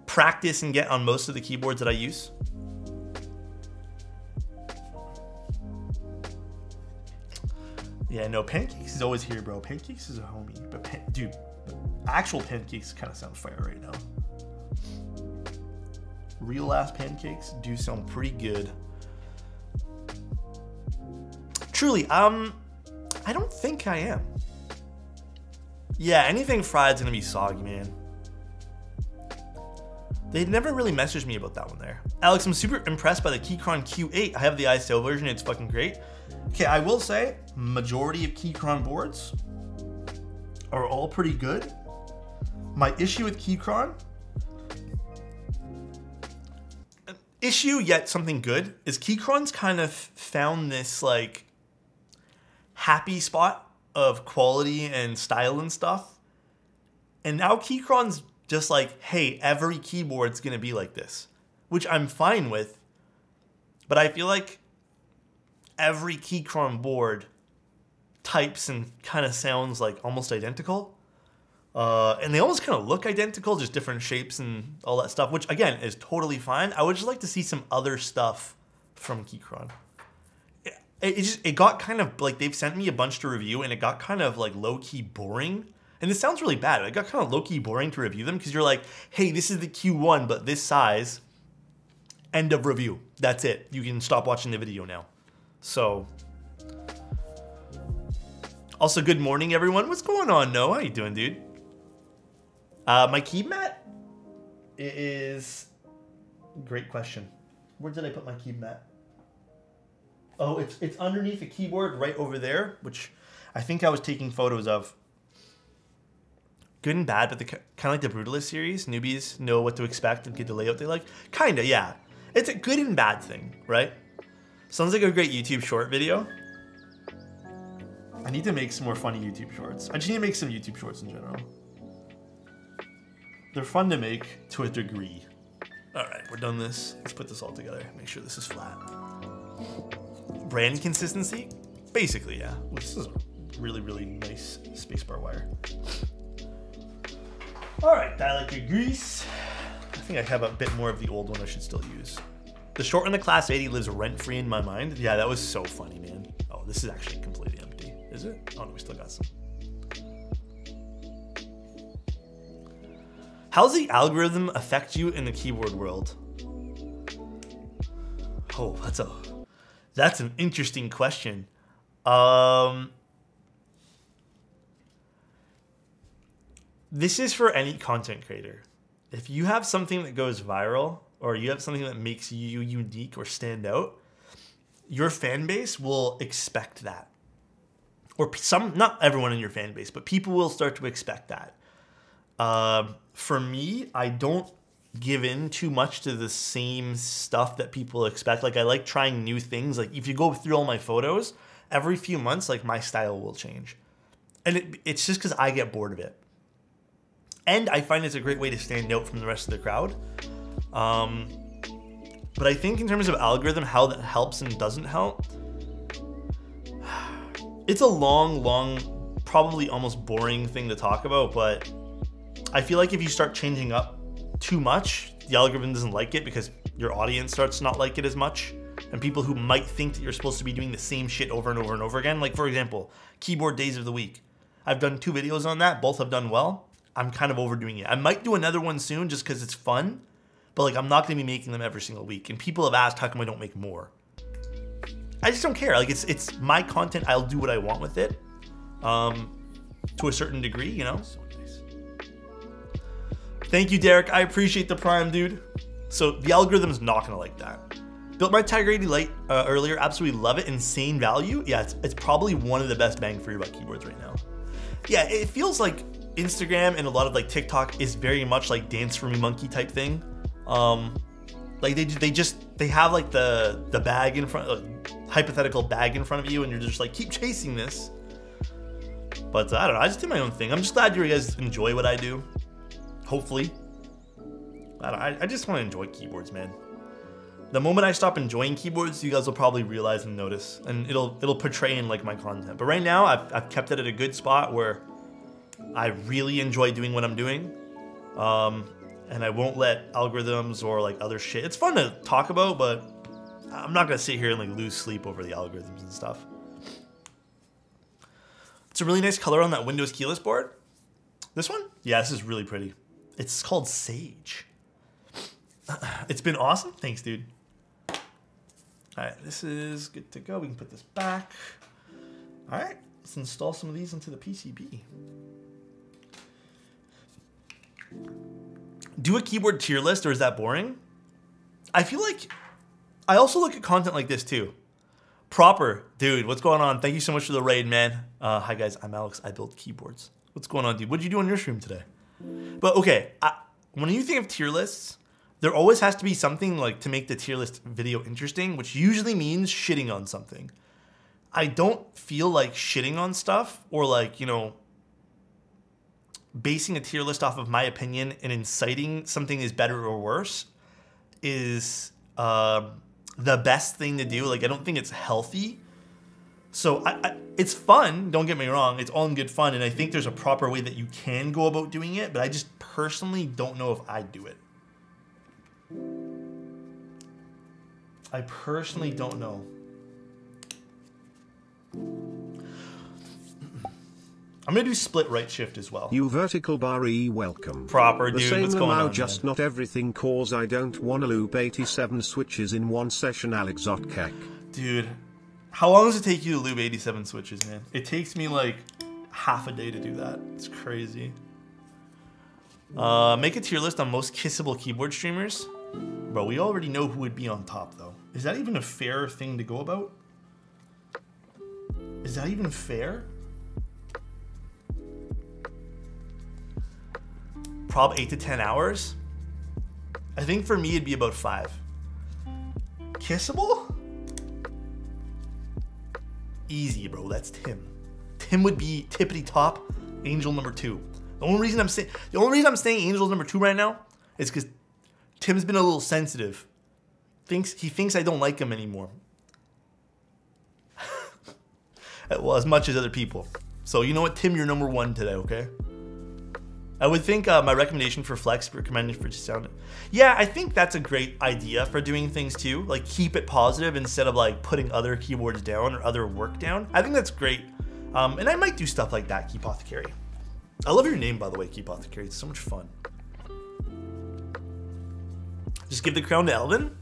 practice and get on most of the keyboards that I use. Yeah, no, Pancakes is always here, bro. Pancakes is a homie. But dude, actual Pancakes kind of sound fire right now. Real ass Pancakes do sound pretty good. Truly, I don't think I am. Yeah, anything fried's gonna be soggy, man. They never really messaged me about that one there. Alex, I'm super impressed by the Keychron Q8. I have the ISO version, it's fucking great. Okay, I will say, majority of Keychron boards are all pretty good. My issue with Keychron, issue yet something good, is Keychron's kind of found this like happy spot of quality and style and stuff. And now Keychron's just like, hey, every keyboard's gonna be like this, which I'm fine with, but I feel like every Keychron board types and kind of sounds like almost identical. And they almost kind of look identical, just different shapes and all that stuff, which again is totally fine. I would just like to see some other stuff from Keychron. It got kind of like, they've sent me a bunch to review and it got kind of like low-key boring. And this sounds really bad. It got kind of low-key boring to review them because you're like, hey, this is the Q1, but this size. End of review. That's it. You can stop watching the video now. So, also good morning, everyone. What's going on, Noah? How you doing, dude? My keyboard mat is, great question. Where did I put my keyboard mat? Oh, it's underneath the keyboard right over there, which I think I was taking photos of. Good and bad, but kind of like the Brutalist series. Newbies know what to expect and get the layout they like. Kinda, yeah. It's a good and bad thing, right? Sounds like a great YouTube short video. I need to make some more funny YouTube shorts. I just need to make some YouTube shorts in general. They're fun to make to a degree. All right, we're done this. Let's put this all together. Make sure this is flat. Brand consistency? Basically, yeah. This is a really, really nice spacebar wire. All right, dielectric grease. I think I have a bit more of the old one I should still use. The short in the Class 80 lives rent-free in my mind. Yeah, that was so funny, man. Oh, this is actually completely empty. Is it? Oh, no, we still got some. How's the algorithm affect you in the keyboard world? Oh, That's an interesting question. This is for any content creator. If you have something that goes viral, or you have something that makes you unique or stand out, your fan base will expect that. Or not everyone in your fan base, but people will start to expect that. For me, I don't give in too much to the same stuff that people expect. Like, I like trying new things. Like, if you go through all my photos, every few months, like, my style will change. And it's just because I get bored of it. And I find it's a great way to stand out from the rest of the crowd. But I think in terms of algorithm, how that helps and doesn't help, it's a long, probably almost boring thing to talk about, but I feel like if you start changing up too much, the algorithm doesn't like it because your audience starts to not like it as much. And people who might think that you're supposed to be doing the same shit over and over and over again, like for example, keyboard days of the week. I've done 2 videos on that, both have done well. I'm kind of overdoing it. I might do another one soon just because it's fun, but like I'm not gonna be making them every single week. And people have asked how come I don't make more. I just don't care. Like it's my content. I'll do what I want with it, to a certain degree, you know. So nice. Thank you, Derek. I appreciate the prime, dude. So the algorithm's not gonna like that. Built my Tiger 80 Lite earlier. Absolutely love it. Insane value. Yeah, it's probably one of the best bang for your buck keyboards right now. Yeah, it feels like Instagram and a lot of like TikTok is very much like dance for me monkey type thing. Like they have like the bag in front, hypothetical bag in front of you, and you're just like keep chasing this. But I don't know. I just do my own thing. I'm just glad you guys enjoy what I do. Hopefully, I just want to enjoy keyboards, man. The moment I stop enjoying keyboards, you guys will probably realize and notice, and it'll portray in like my content. But right now, I've kept it at a good spot where I really enjoy doing what I'm doing, and I won't let algorithms or like other shit. It's fun to talk about, but I'm not gonna sit here and like lose sleep over the algorithms and stuff. It's a really nice color on that Windows keyless board. This one? Yeah, this is really pretty. It's called Sage. It's been awesome. Thanks, dude. All right, this is good to go. We can put this back. All right, let's install some of these into the PCB. Do a keyboard tier list, or is that boring? I feel like I also look at content like this too. Proper, dude, what's going on? Thank you so much for the raid, man. Hi guys, I'm Alex. I build keyboards. What's going on, dude? What did you do on your stream today? But okay, when you think of tier lists, there always has to be something like to make the tier list video interesting, which usually means shitting on something. I don't feel like shitting on stuff or like, you know, basing a tier list off of my opinion and inciting something is better or worse is the best thing to do. Like, I don't think it's healthy. So it's fun, don't get me wrong, it's all in good fun, and I think there's a proper way that you can go about doing it, but I just personally don't know if I'd do it. I personally don't know. I'm gonna do split right shift as well. You vertical bar E, welcome. Proper, dude. The same What's going on, just man? not everything, cause I don't wanna loop 87 switches in one session, Alexotos. Dude, how long does it take you to lube 87 switches, man? It takes me like half a day to do that. It's crazy. Make a tier list on most kissable keyboard streamers. Bro, we already know who would be on top, though. Is that even a fair thing to go about? Is that even fair? Prob 8 to 10 hours? I think for me it'd be about 5. Kissable? Easy, bro. That's Tim. Tim would be tippity top, angel number 2. The only reason I'm saying angel number 2 right now is because Tim's been a little sensitive. He thinks I don't like him anymore. Well, as much as other people. So you know what, Tim, you're number 1 today, okay? I would think my recommendation for Flex, recommended for sound. Yeah, I think that's a great idea for doing things too. Like keep it positive instead of like putting other keyboards down or other work down. I think that's great. And I might do stuff like that, Keepothecary. I love your name, by the way, Keepothecary. It's so much fun. Just give the crown to Elvin.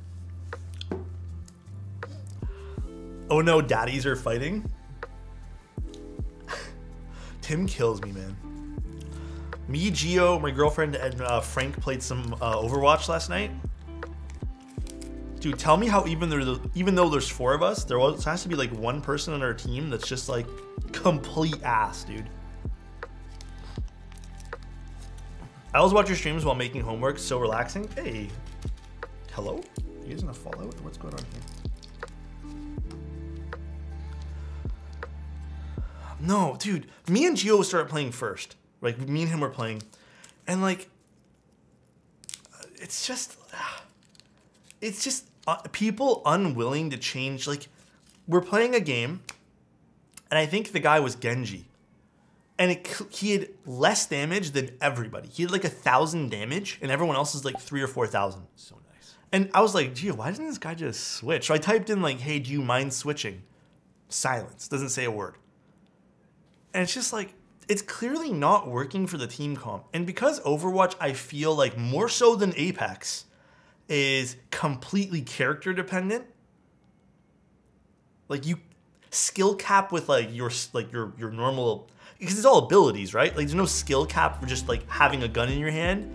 Oh no, daddies are fighting? Tim kills me, man. Me, Gio, my girlfriend, and Frank played some Overwatch last night. Dude, tell me how even though there's 4 of us, there has to be like one person on our team that's just like complete ass, dude. I always watch your streams while making homework, so relaxing. Hey, hello? You guys in a Fallout? What's going on here? No, dude. Me and Gio started playing first. Like, me and him were playing. And, like, it's just people unwilling to change. Like, we're playing a game, and I think the guy was Genji. And he had less damage than everybody. He had, like, 1,000 damage, and everyone else is, like, 3,000 or 4,000. So nice. And I was like, Gio, why didn't this guy just switch? So I typed in, like, hey, do you mind switching? Silence. Doesn't say a word. And it's just like, it's clearly not working for the team comp. And because Overwatch, I feel like more so than Apex, is completely character dependent. Like you skill cap with like your normal, because it's all abilities, right? Like there's no skill cap for just like having a gun in your hand.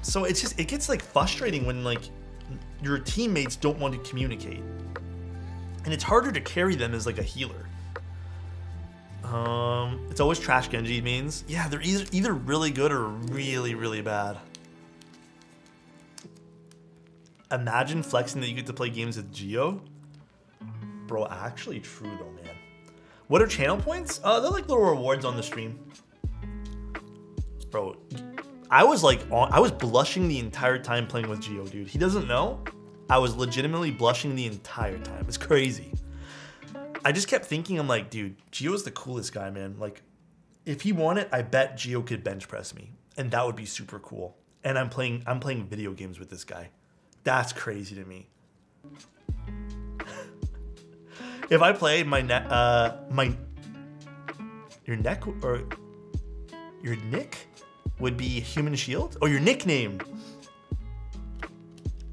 So it's just, it gets like frustrating when like your teammates don't want to communicate. And it's harder to carry them as like a healer. It's always trash Genji means. Yeah, they're either really good or really, really bad. Imagine flexing that you get to play games with Gio. Bro, actually true though, man. What are channel points? They're like little rewards on the stream. Bro, I was blushing the entire time playing with Gio, dude. He doesn't know. I was legitimately blushing the entire time. It's crazy. I just kept thinking, I'm like, dude, Gio's the coolest guy, man. Like, if he won it, I bet Gio could bench press me, and that would be super cool. And I'm playing video games with this guy. That's crazy to me. If I played your nick would be Human Shield, or your nickname. I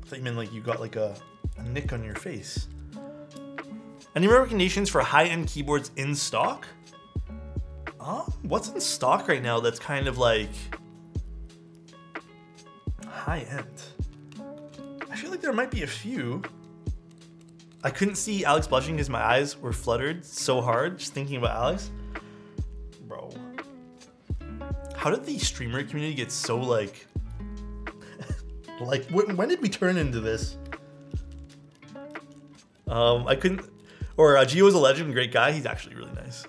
thought you meant like you got like a nick on your face. Any recommendations for high-end keyboards in stock? What's in stock right now that's kind of like high-end? I feel like there might be a few. I couldn't see Alex blushing because my eyes were fluttered so hard just thinking about Alex. Bro. How did the streamer community get so like... like, when did we turn into this? I couldn't... Or Gio is a legend, great guy. He's actually really nice.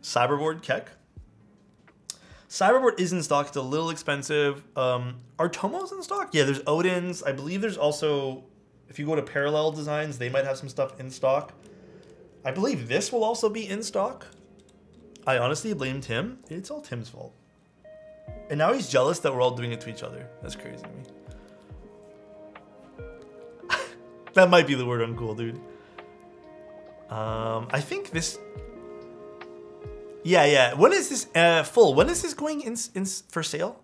Cyberboard, Keck. Cyberboard is in stock. It's a little expensive. Are Tomos in stock? Yeah, there's Odin's. I believe there's also, if you go to Parallel Designs, they might have some stuff in stock. I believe this will also be in stock. I honestly blame Tim. It's all Tim's fault. And now he's jealous that we're all doing it to each other. That's crazy to me. That might be the word uncool, dude. I think this... Yeah. When is this full? When is this going in for sale?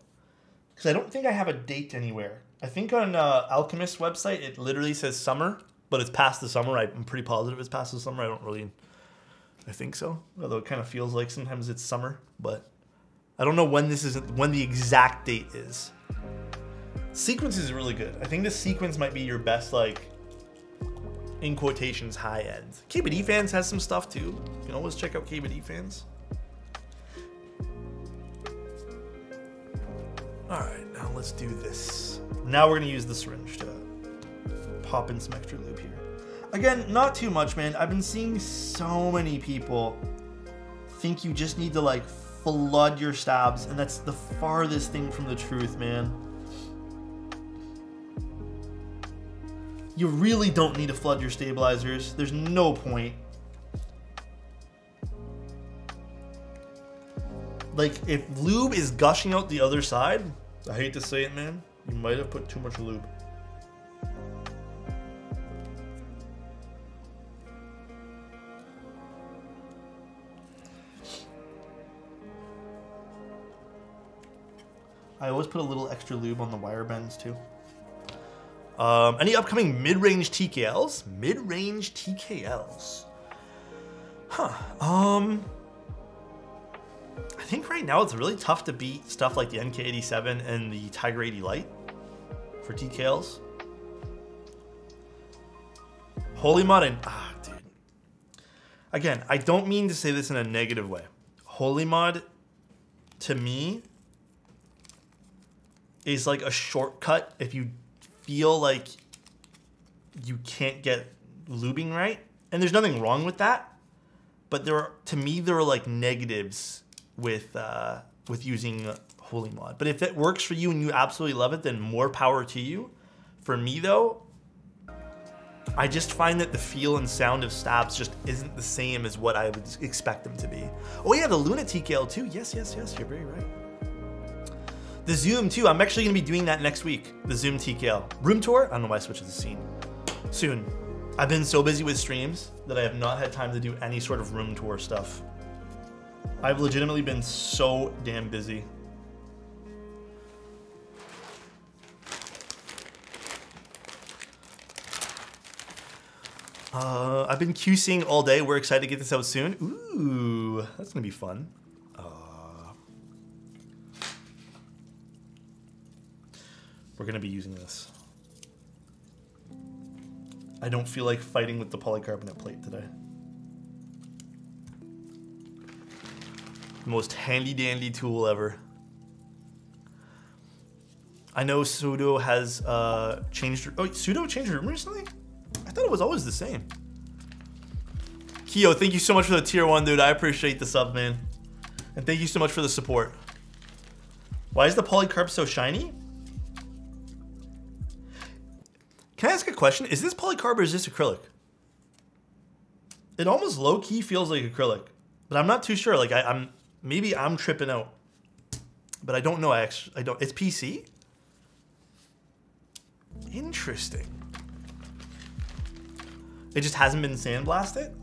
Because I don't think I have a date anywhere. I think on Alchemist's website, it literally says summer, but it's past the summer. I'm pretty positive it's past the summer. I think so. Although it kind of feels like sometimes it's summer, but I don't know when the exact date is. Sequence is really good. I think this sequence might be your best, like, in quotations, high end. KBD Fans has some stuff too. You can always check out KBD Fans. All right, now let's do this. Now we're gonna use the syringe to pop in some extra lube here. Again, not too much, man. I've been seeing so many people think you just need to like flood your stabs, and that's the farthest thing from the truth, man. You really don't need to flood your stabilizers. There's no point. Like, if lube is gushing out the other side, I hate to say it, man, you might have put too much lube. I always put a little extra lube on the wire bends too. Any upcoming mid-range TKLs? Mid-range TKLs. Huh. I think right now it's really tough to beat stuff like the NK87 and the Tiger 80 Lite for TKLs. Holy Mod and dude. Again, I don't mean to say this in a negative way. Holy Mod, to me, is like a shortcut if you feel like you can't get lubing right. And there's nothing wrong with that. But to me, there are like negatives with using Holy Mod. But if it works for you and you absolutely love it, then more power to you. For me though, I just find that the feel and sound of stabs just isn't the same as what I would expect them to be. Oh yeah, the Luna TKL too. Yes, you're very right. The Zoom too, I'm actually gonna be doing that next week. The Zoom TKL. Room tour? I don't know why I switched the scene. Soon. I've been so busy with streams that I have not had time to do any sort of room tour stuff. I've legitimately been so damn busy. I've been QCing all day. We're excited to get this out soon. Ooh, that's gonna be fun. We're gonna be using this. I don't feel like fighting with the polycarbonate plate today. Most handy dandy tool ever. I know Pseudo has changed. Oh, Pseudo changed her room recently? I thought it was always the same. Kyo, thank you so much for the tier 1, dude. I appreciate the sub, man. And thank you so much for the support. Why is the polycarb so shiny? Can I ask a question? Is this polycarb or is this acrylic? It almost low-key feels like acrylic, but I'm not too sure. Like maybe I'm tripping out, but I don't know. I don't. It's PC. Interesting. It just hasn't been sandblasted.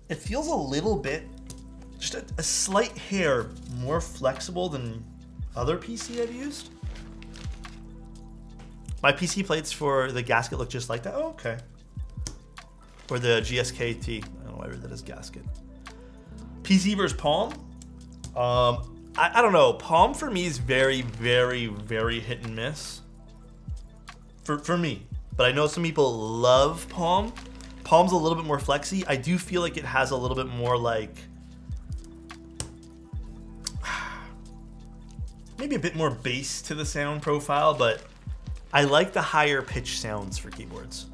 It feels a little bit, just a slight hair more flexible than other PC I've used. My PC plates for the gasket look just like that. Oh, okay. Or the GSKT. I don't know why I read that as gasket. PC versus Palm. I don't know. Palm for me is very, very, very hit and miss. For me. But I know some people love Palm. Palm's a little bit more flexy. I do feel like it has a little bit more like, maybe a bit more bass to the sound profile, but I like the higher pitch sounds for keyboards.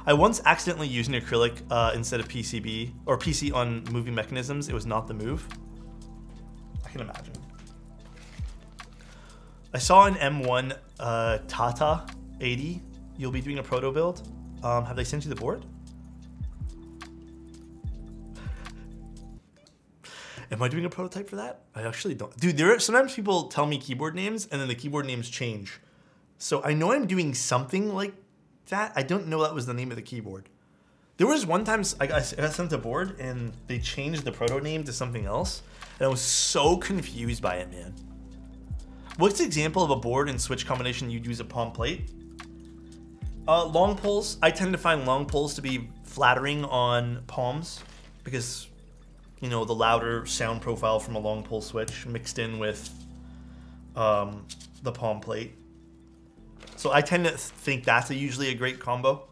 I once accidentally used an acrylic instead of PCB, or PC on moving mechanisms. It was not the move. I can imagine. I saw an M1 Tata 80. You'll be doing a proto build. Have they sent you the board? Am I doing a prototype for that? I actually don't. Dude, sometimes people tell me keyboard names and then the keyboard names change. So I know I'm doing something like that. I don't know that was the name of the keyboard. There was one time I got sent a board and they changed the proto name to something else. And I was so confused by it, man. What's the example of a board and switch combination you'd use a palm plate? Long pulls. I tend to find long pulls to be flattering on palms because, you know, the louder sound profile from a long pull switch mixed in with the palm plate. So I tend to think that's usually a great combo.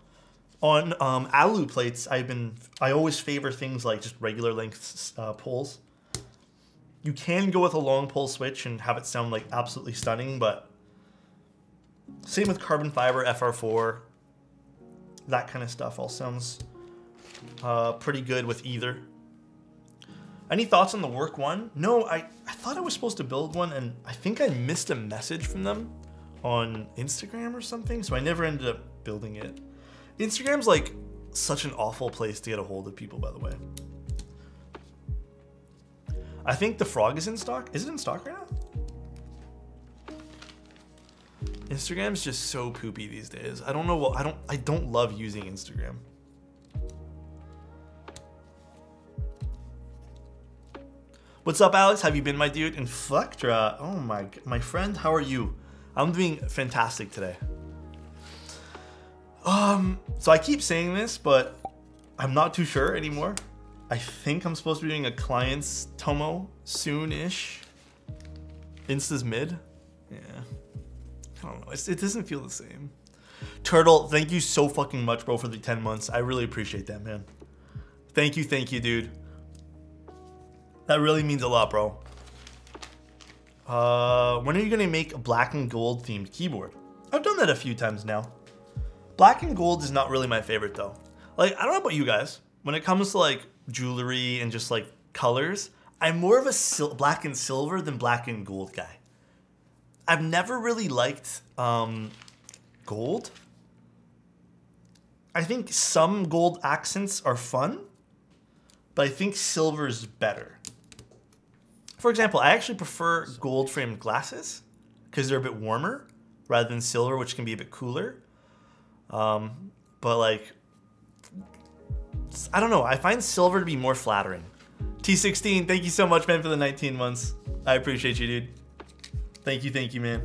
On alu plates, I always favor things like just regular length pulls. You can go with a long pull switch and have it sound like absolutely stunning, but same with carbon fiber, FR4, that kind of stuff all sounds pretty good with either. Any thoughts on the work one? No, I thought I was supposed to build one and I think I missed a message from them on Instagram or something, so I never ended up building it. Instagram's like such an awful place to get a hold of people, by the way. I think the frog is in stock. Is it in stock right now? Instagram's just so poopy these days. I don't know what I don't love using Instagram. What's up, Alex? Have you been, my dude? And Flectra, oh my friend, how are you? I'm doing fantastic today. So I keep saying this, but I'm not too sure anymore. I think I'm supposed to be doing a client's Tomo soon-ish. Insta's mid. Yeah. I don't know. It doesn't feel the same. Turtle, thank you so fucking much, bro, for the 10 months. I really appreciate that, man. Thank you, dude. That really means a lot, bro. When are you gonna make a black and gold themed keyboard? I've done that a few times now. Black and gold is not really my favorite though. Like, I don't know about you guys. When it comes to like jewelry and just like colors, I'm more of a black and silver than black and gold guy. I've never really liked gold. I think some gold accents are fun, but I think silver is better. For example, I actually prefer gold framed glasses because they're a bit warmer rather than silver, which can be a bit cooler. But like, I don't know. I find silver to be more flattering. T16, thank you so much, man, for the 19 months. I appreciate you, dude. Thank you, man.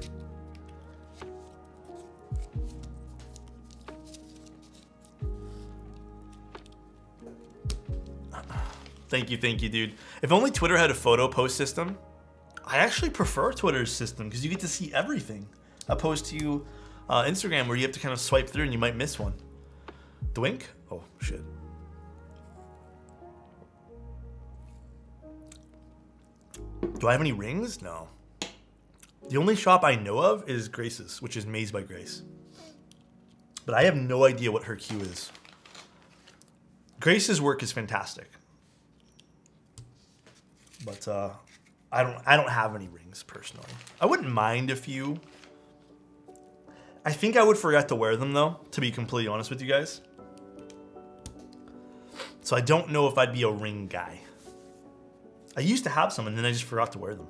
Thank you, dude. If only Twitter had a photo post system. I actually prefer Twitter's system because you get to see everything, opposed to Instagram where you have to kind of swipe through and you might miss one. Dwink? Oh, shit. Do I have any rings? No. The only shop I know of is Grace's, which is Maze by Grace. But I have no idea what her queue is. Grace's work is fantastic. But I don't have any rings personally. I wouldn't mind a few. I think I would forget to wear them though, to be completely honest with you guys. So I don't know if I'd be a ring guy. I used to have some and then I just forgot to wear them.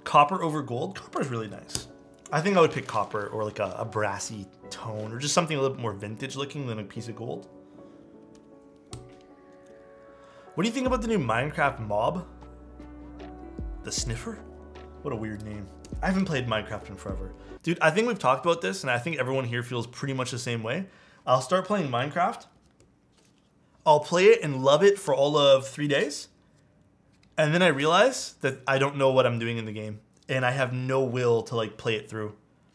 Copper over gold? Copper is really nice. I think I would pick copper or like a brassy tone or just something a little bit more vintage looking than a piece of gold. What do you think about the new Minecraft mob? The Sniffer? What a weird name. I haven't played Minecraft in forever. Dude, I think we've talked about this and I think everyone here feels pretty much the same way. I'll start playing Minecraft. I'll play it and love it for all of 3 days. And then I realize that I don't know what I'm doing in the game. And I have no will to like play it through.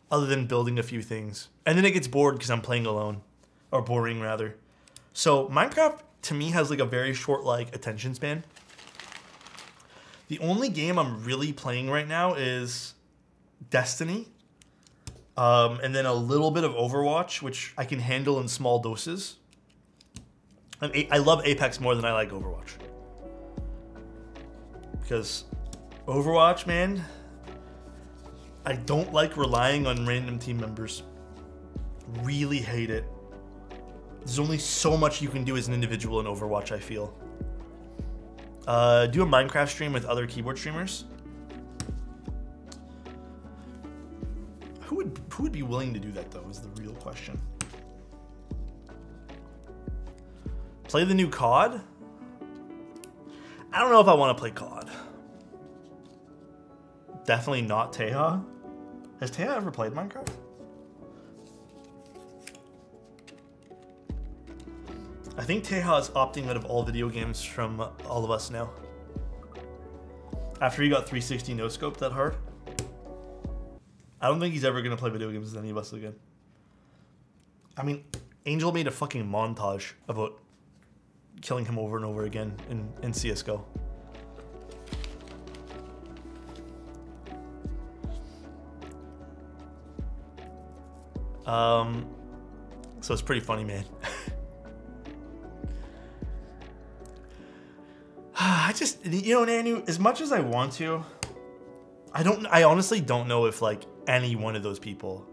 Other than building a few things. And then it gets bored because I'm playing alone. Or boring rather. So Minecraft to me has like a very short like attention span. The only game I'm really playing right now is Destiny. And then a little bit of Overwatch, which I can handle in small doses. I love Apex more than I like Overwatch. Because Overwatch, man, I don't like relying on random team members. Really hate it. There's only so much you can do as an individual in Overwatch, I feel. Do a Minecraft stream with other keyboard streamers. Who would be willing to do that though is the real question. Play the new COD? I don't know if I want to play COD. Definitely not Teja. Has Teja ever played Minecraft? I think Teja is opting out of all video games from all of us now. After he got 360 no-scope that hard. I don't think he's ever going to play video games with any of us again. I mean, Angel made a fucking montage about killing him over and over again in CSGO. So it's pretty funny, man. I just, you know, Nanu, as much as I want to, I honestly don't know if like any one of those people,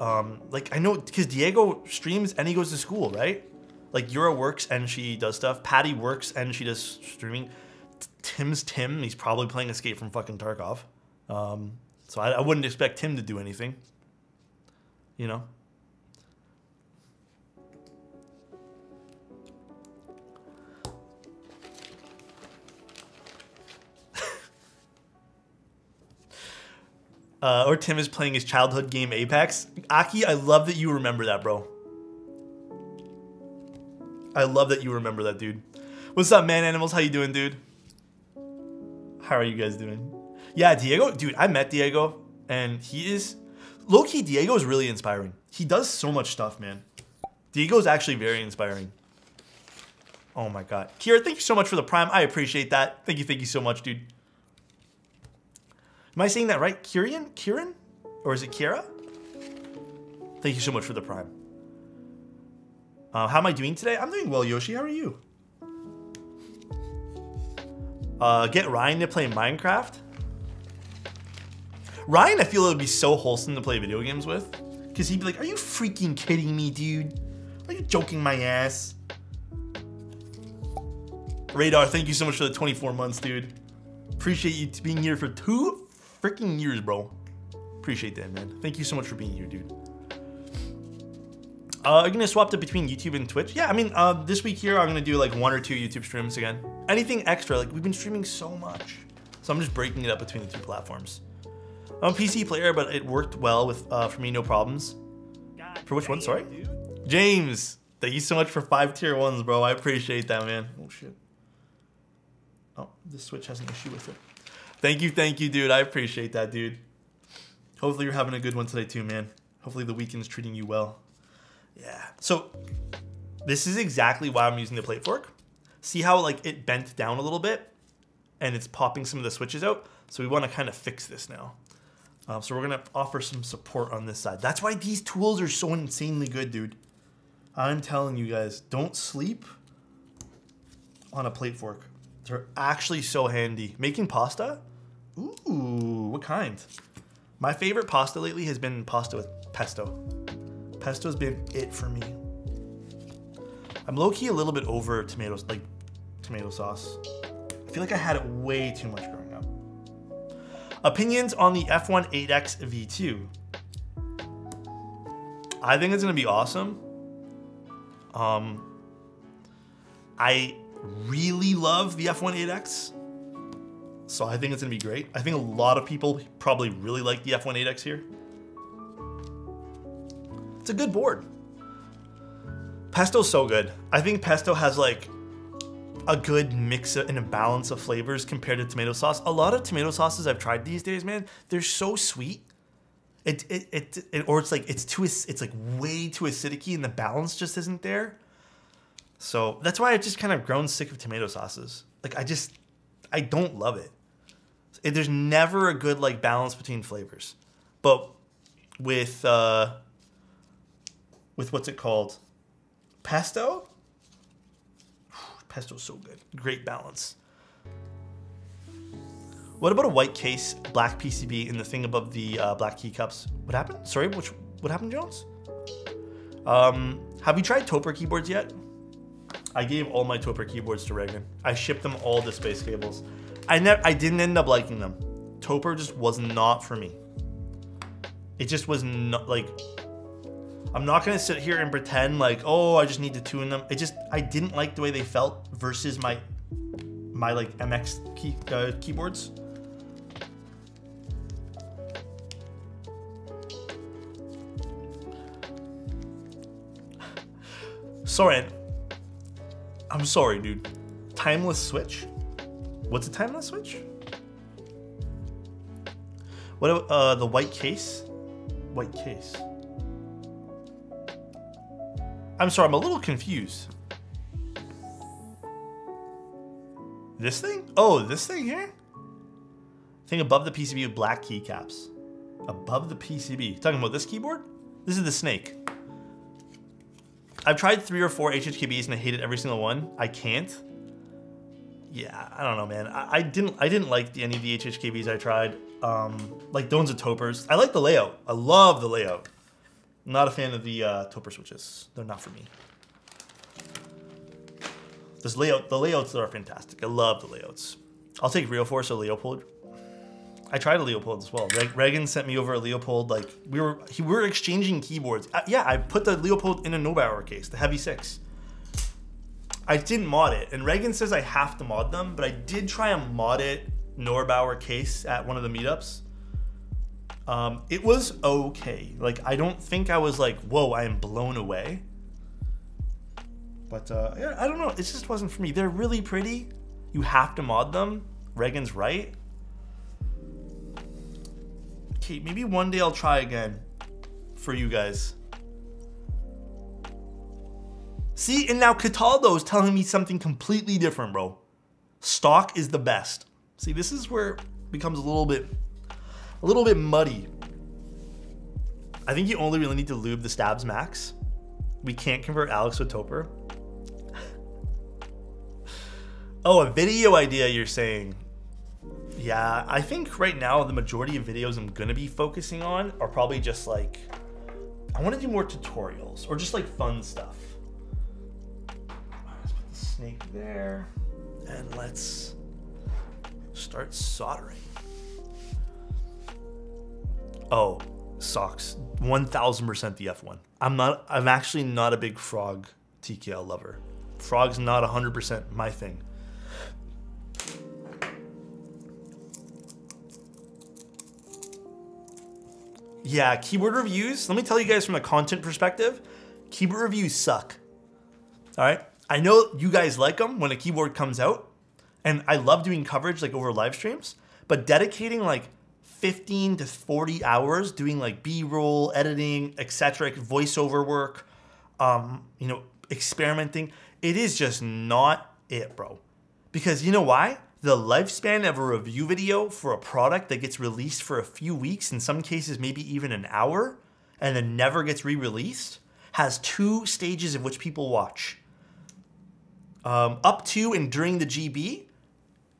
like I know because Diego streams and he goes to school, right? Like Yura works and she does stuff. Patty works and she does streaming. Tim's Tim. He's probably playing Escape from fucking Tarkov. So I wouldn't expect Tim to do anything. You know? Or Tim is playing his childhood game Apex. Aki, I love that you remember that, bro. I love that you remember that, dude. What's up, man animals? How you doing, dude? How are you guys doing? Yeah, Diego, dude, I met Diego, and he is... Low-key, Diego is really inspiring. He does so much stuff, man. Diego is actually very inspiring. Oh my god. Kira, thank you so much for the Prime. I appreciate that. Thank you so much, dude. Am I saying that right? Kieran? Or is it Kira? Thank you so much for the Prime. How am I doing today? I'm doing well, Yoshi. How are you? Get Ryan to play Minecraft. Ryan, I feel it would be so wholesome to play video games with. Because he'd be like, are you freaking kidding me, dude? Are you joking my ass? Radar, thank you so much for the 24 months, dude. Appreciate you being here for 2 freaking years, bro. Appreciate that, man. Thank you so much for being here, dude. Are you gonna swap it between YouTube and Twitch? Yeah, I mean, this week here, I'm gonna do like 1 or 2 YouTube streams again. Anything extra, like we've been streaming so much. So I'm just breaking it up between the 2 platforms. I'm a PC player, but it worked well with for me, no problems. For which one, sorry? James, thank you so much for 5 tier 1s, bro. I appreciate that, man. Oh, shit. Oh, this Switch has an issue with it. Thank you, dude. I appreciate that, dude. Hopefully you're having a good one today, too, man. Hopefully the weekend's treating you well. Yeah. So, this is exactly why I'm using the plate fork. See how, like, it bent down a little bit? And it's popping some of the switches out? So we want to kind of fix this now. So we're going to offer some support on this side. That's why these tools are so insanely good, dude. I'm telling you guys, don't sleep on a plate fork. They're actually so handy. Making pasta? Ooh, what kind? My favorite pasta lately has been pasta with pesto. Pesto's been it for me. I'm low-key a little bit over tomatoes, like tomato sauce. I feel like I had it way too much growing up. Opinions on the F1 8X V2. I think it's gonna be awesome. I really love the F1 8X, so I think it's gonna be great. I think a lot of people probably really like the F1 8X here. It's a good board. Pesto's so good. I think pesto has like a good mix and a balance of flavors compared to tomato sauce. A lot of tomato sauces I've tried these days, man, they're so sweet. Or it's like it's like way too acidic and the balance just isn't there. So that's why I've just kind of grown sick of tomato sauces. Like I don't love it. There's never a good like balance between flavors. But with what's it called? Pesto? Pesto's so good. Great balance. What about a white case, black PCB, and the thing above the black keycaps? What happened? Sorry, what happened, Jones? Have you tried Toper keyboards yet? I gave all my Toper keyboards to Reagan. I shipped them all to Space Cables. I didn't end up liking them. Toper just was not for me. It just was not like. I'm not gonna sit here and pretend like, oh, I just need to tune them. I didn't like the way they felt versus my like MX keyboards. Sorry, I'm sorry, dude. Timeless switch? What's a timeless switch? What about the white case? White case. I'm sorry, I'm a little confused. This thing? Oh, this thing here? Thing above the PCB with black keycaps. Above the PCB. Talking about this keyboard? This is the Snake. I've tried 3 or 4 HHKBs and I hated every single one. I can't. Yeah, I don't know, man. I didn't like any of the HHKBs I tried. Like those are Topers. I like the layout. I love the layout. I'm not a fan of the Toper switches. They're not for me. The layouts are fantastic. I love the layouts. I'll take Real Force or Leopold. I tried a Leopold as well. Reagan sent me over a Leopold. Like we were exchanging keyboards. Yeah, I put the Leopold in a Nobauer case, the Heavy 6. I didn't mod it, and Reagan says I have to mod them, but I did try a modded Nobauer case at one of the meetups. It was okay. Like, I don't think I was like, whoa, I am blown away. But yeah, I don't know. It just wasn't for me. They're really pretty. You have to mod them. Reagan's right. Okay, maybe one day I'll try again for you guys. See, and now Cataldo's telling me something completely different, bro. Stock is the best. See, this is where it becomes a little bit muddy. I think you only really need to lube the stabs max. We can't convert Alex with Toper. Oh, a video idea you're saying. Yeah, I think right now the majority of videos I'm gonna be focusing on are probably just like, I wanna do more tutorials or just like fun stuff. Let's put the snake there and let's start soldering. Oh, socks, 1000% the F1. I'm actually not a big frog TKL lover. Frog's not 100% my thing. Yeah, keyboard reviews, let me tell you guys from a content perspective, keyboard reviews suck. All right, I know you guys like them when a keyboard comes out, and I love doing coverage like over live streams, but dedicating like 15 to 40 hours doing like B-roll, editing, etc., voiceover work, you know, experimenting, it is just not it, bro. Because you know why? The lifespan of a review video for a product that gets released for a few weeks, in some cases maybe even an hour, and then never gets re-released, has 2 stages of which people watch. Up to and during the GB,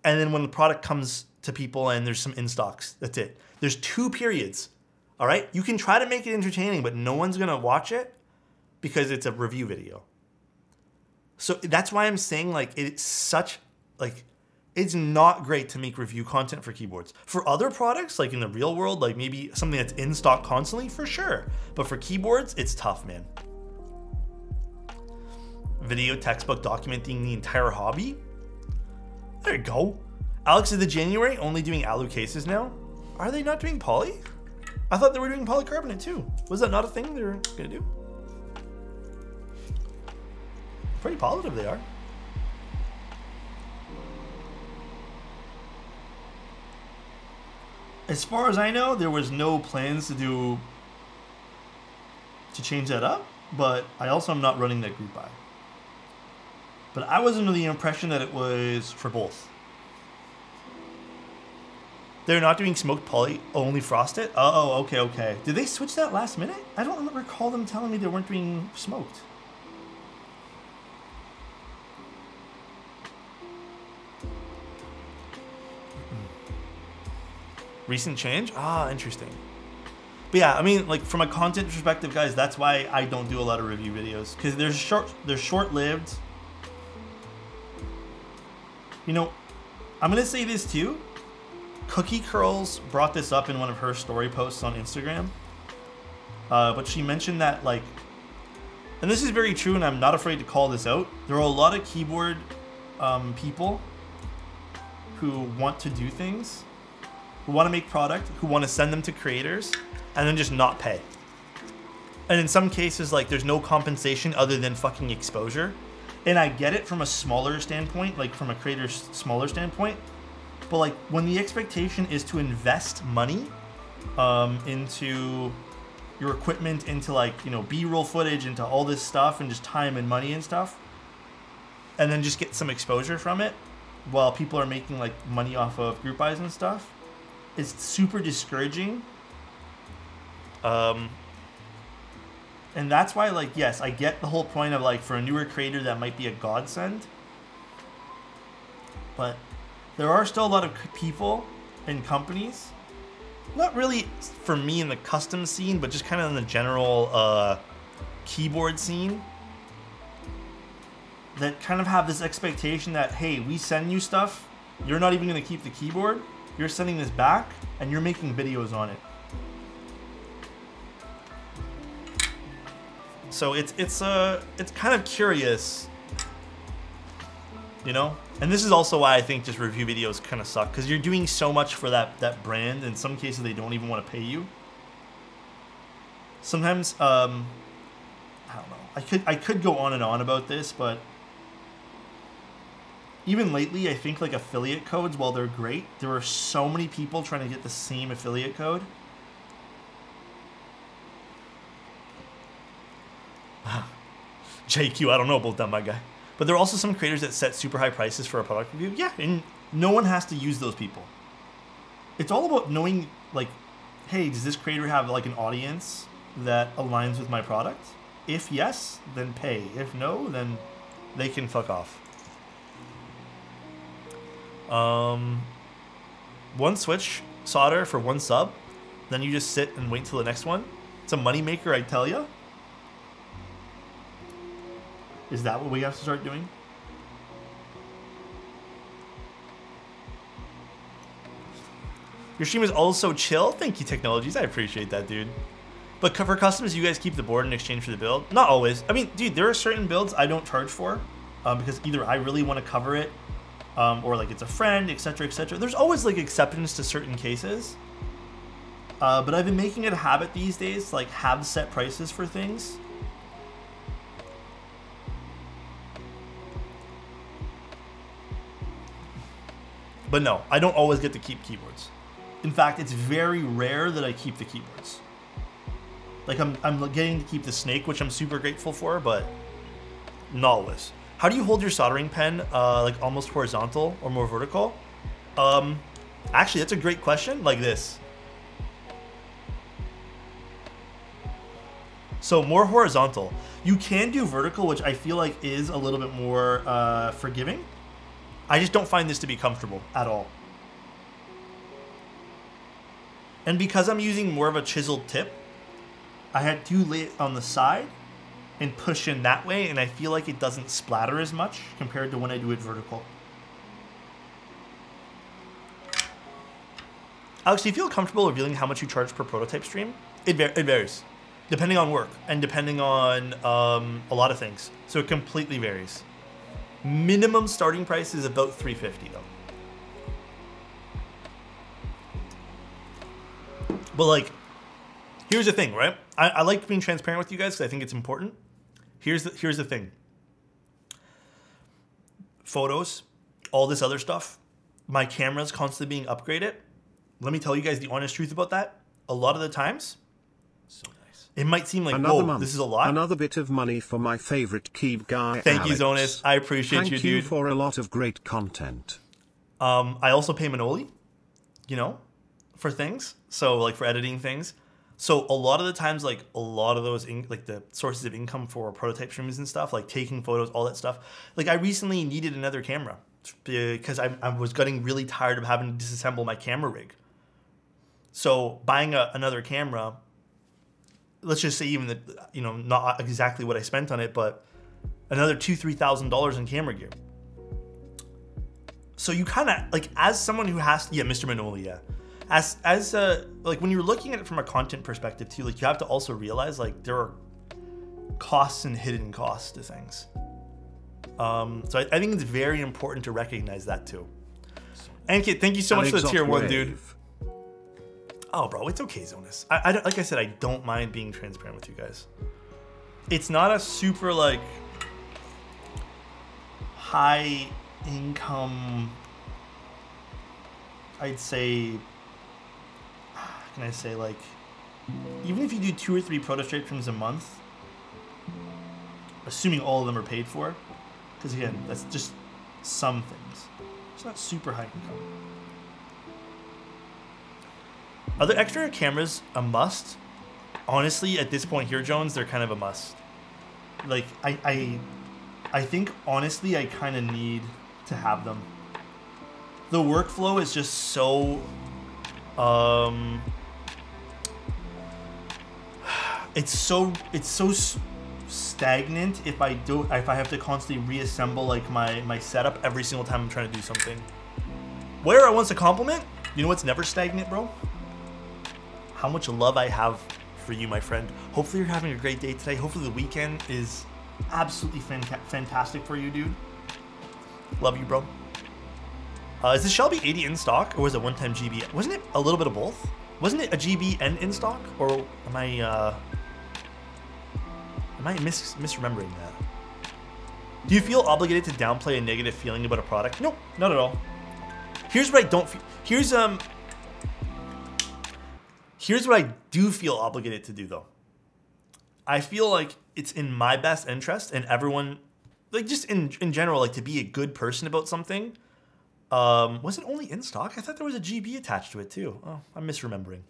and then when the product comes to people and there's some in stocks. That's it. There's 2 periods. All right? You can try to make it entertaining, but no one's gonna watch it because it's a review video. So that's why I'm saying like it's such like, it's not great to make review content for keyboards. For other products, like in the real world, like maybe something that's in stock constantly, for sure. But for keyboards, it's tough, man. Video textbook documenting the entire hobby. There you go. Alex, is the January only doing alu cases now? Are they not doing poly? I thought they were doing polycarbonate too. Was that not a thing they were gonna do? Pretty positive they are. As far as I know, there was no plans to change that up, but I also am not running that group buy. But I was under the impression that it was for both. They're not doing smoked poly, only frosted? Oh, okay, okay. Did they switch that last minute? I don't recall them telling me they weren't doing smoked. Recent change? Ah, interesting. But yeah, I mean, like from a content perspective, guys, that's why I don't do a lot of review videos, because they're short-lived. You know, I'm gonna say this too. Cookie Curls brought this up in one of her story posts on Instagram, but she mentioned that like, and this is very true, and I'm not afraid to call this out. There are a lot of keyboard people who want to do things, who want to make product, who want to send them to creators, and then just not pay. And in some cases, like there's no compensation other than fucking exposure. And I get it from a smaller standpoint, like from a creator's smaller standpoint. But like when the expectation is to invest money into your equipment, into like, you know, B-roll footage, into all this stuff, and just time and money and stuff, and then just get some exposure from it while people are making like money off of group buys and stuff, it's super discouraging. And that's why, like, yes, I get the whole point of like for a newer creator that might be a godsend, but there are still a lot of people and companies, not really for me in the custom scene, but just kind of in the general keyboard scene, that kind of have this expectation that, hey, we send you stuff, you're not even going to keep the keyboard, you're sending this back, and you're making videos on it. So it's kind of curious, you know. And this is also why I think just review videos kind of suck, because you're doing so much for that brand. In some cases, they don't even want to pay you. Sometimes, I don't know. I could go on and on about this, but even lately, I think like affiliate codes, while they're great, there are so many people trying to get the same affiliate code. JQ, I don't know about that, my guy. But there are also some creators that set super high prices for a product review. Yeah, and no one has to use those people. It's all about knowing, like, hey, does this creator have like an audience that aligns with my product? If yes, then pay. If no, then they can fuck off. One switch solder for one sub, then you just sit and wait till the next one. It's a money maker, I tell ya. Is that what we have to start doing? Your stream is also chill. Thank you, Technologies. I appreciate that, dude. But for customs, you guys keep the board in exchange for the build? Not always. I mean, dude, there are certain builds I don't charge for because either I really want to cover it or like it's a friend, etc., etc. There's always like exceptions to certain cases. But I've been making it a habit these days to like have set prices for things. But no, I don't always get to keep keyboards. In fact, it's very rare that I keep the keyboards. Like I'm getting to keep the snake, which I'm super grateful for, but not always. How do you hold your soldering pen like almost horizontal or more vertical? Actually, that's a great question. Like this. So more horizontal. You can do vertical, which I feel like is a little bit more forgiving. I just don't find this to be comfortable at all. And because I'm using more of a chiseled tip, I had to lay it on the side and push in that way, and I feel like it doesn't splatter as much compared to when I do it vertical. Alex, do you feel comfortable revealing how much you charge per prototype stream? It varies, depending on work and depending on a lot of things. So it completely varies. Minimum starting price is about $350 though. But like, here's the thing, right? I like being transparent with you guys because I think it's important. Here's the thing. Photos, all this other stuff, my camera's constantly being upgraded. Let me tell you guys the honest truth about that. A lot of the times, so nice. It might seem like, whoa, this is a lot. Another bit of money for my favorite key guy, Thank Alex. you, Zonas. I appreciate you, dude. Thank you for a lot of great content. I also pay Manoli, you know, for things. So like for editing things. So a lot of the times, like a lot of those, like the sources of income for prototype streams and stuff, like taking photos, all that stuff. Like I recently needed another camera because I was getting really tired of having to disassemble my camera rig. So buying another camera, let's just say even that, you know, not exactly what I spent on it, but another $2,000–3,000 in camera gear. So you kind of like, as someone who has, yeah, Mr. Manoli, yeah. As like when you're looking at it from a content perspective too, like you have to also realize like there are costs and hidden costs to things. So I think it's very important to recognize that too. And Kit, thank you so much for the tier 1, dude. Oh, bro, it's okay, Zonas. I like I said, I don't mind being transparent with you guys. It's not a super like high income. I'd say. Can I say, like, even if you do 2 or 3 prototype streams a month, assuming all of them are paid for, because again, that's just some things. It's not super high income. Are there extra cameras a must? Honestly, at this point here, Jones, they're kind of a must. Like, I think, honestly, I kind of need to have them. The workflow is just so... It's so stagnant if I have to constantly reassemble like my setup every single time I'm trying to do something. Where I want a compliment, you know what's never stagnant, bro? How much love I have for you, my friend. Hopefully you're having a great day today. Hopefully the weekend is absolutely fantastic for you, dude. Love you, bro. Is the Shelby 80 in stock, or was it one-time GB? Wasn't it a little bit of both? Wasn't it a GB and in stock, or am I misremembering that? Do you feel obligated to downplay a negative feeling about a product? Nope, not at all. Here's what I don't feel. Here's what I do feel obligated to do, though. I feel like it's in my best interest, and everyone, like just in general, like to be a good person about something. Was it only in stock? I thought there was a GB attached to it too. Oh, I'm misremembering.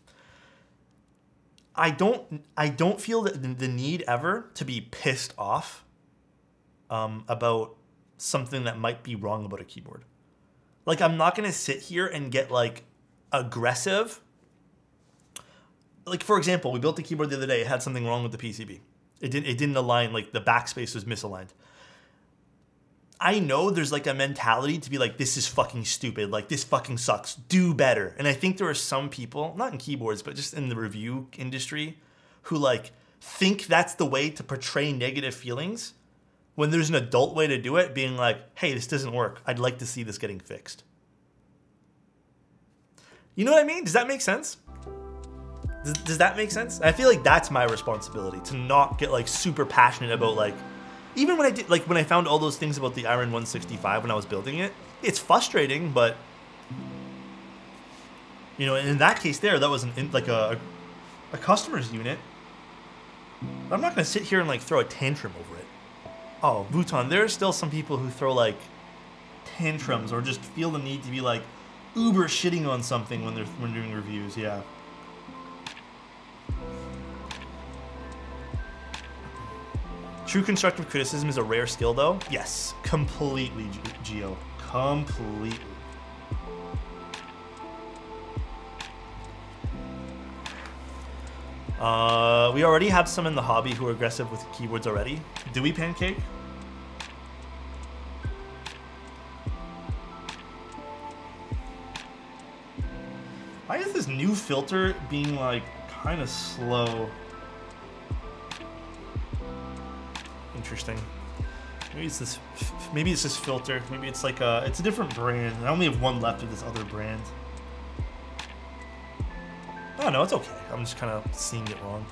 I don't feel the need ever to be pissed off about something that might be wrong about a keyboard. Like, I'm not gonna sit here and get like aggressive. Like, for example, we built a keyboard the other day. It had something wrong with the PCB. It didn't align. Like, the backspace was misaligned. I know there's like a mentality to be like, this is fucking stupid. Like, this fucking sucks. Do better. And I think there are some people, not in keyboards, but just in the review industry, who like think that's the way to portray negative feelings when there's an adult way to do it, being like, hey, this doesn't work. I'd like to see this getting fixed. You know what I mean? Does that make sense? Does that make sense? I feel like that's my responsibility, to not get like super passionate about like, even when I did, like when I found all those things about the Iron 165 when I was building it, it's frustrating, but you know, in that case there, that was like a customer's unit. But I'm not gonna sit here and like throw a tantrum over it. Oh, Vuitton, there are still some people who throw like tantrums or just feel the need to be like uber shitting on something when doing reviews, yeah. True constructive criticism is a rare skill, though. Yes, completely, Geo. Completely. We already have some in the hobby who are aggressive with keyboards already. Do we, Pancake? Why is this new filter being like kind of slow? Interesting. Maybe it's this. Maybe it's this filter. Maybe it's like it's a different brand. I only have one left of this other brand. Oh no, it's okay. I'm just kind of seeing it wrong.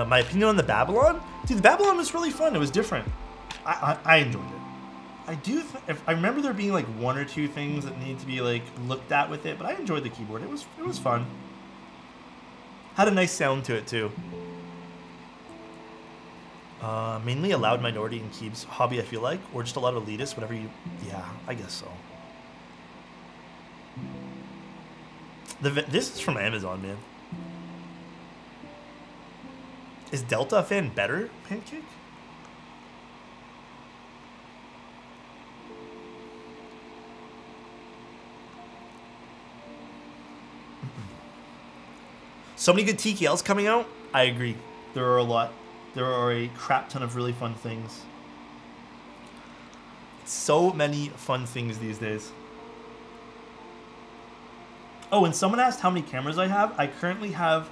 My opinion on the Babylon, dude. The Babylon was really fun. It was different. I enjoyed it. I do. I remember there being like one or two things that need to be like looked at with it, but I enjoyed the keyboard. It was fun. Had a nice sound to it too. Mainly a loud minority in Keeb's hobby, I feel like, or just a lot of elitists, whatever you... Yeah, I guess so. This is from Amazon, man. Is Delta fan better, Pancake? So many good TKLs coming out? I agree. There are a lot. There are a crap ton of really fun things. So many fun things these days. Oh, and someone asked how many cameras I have. I currently have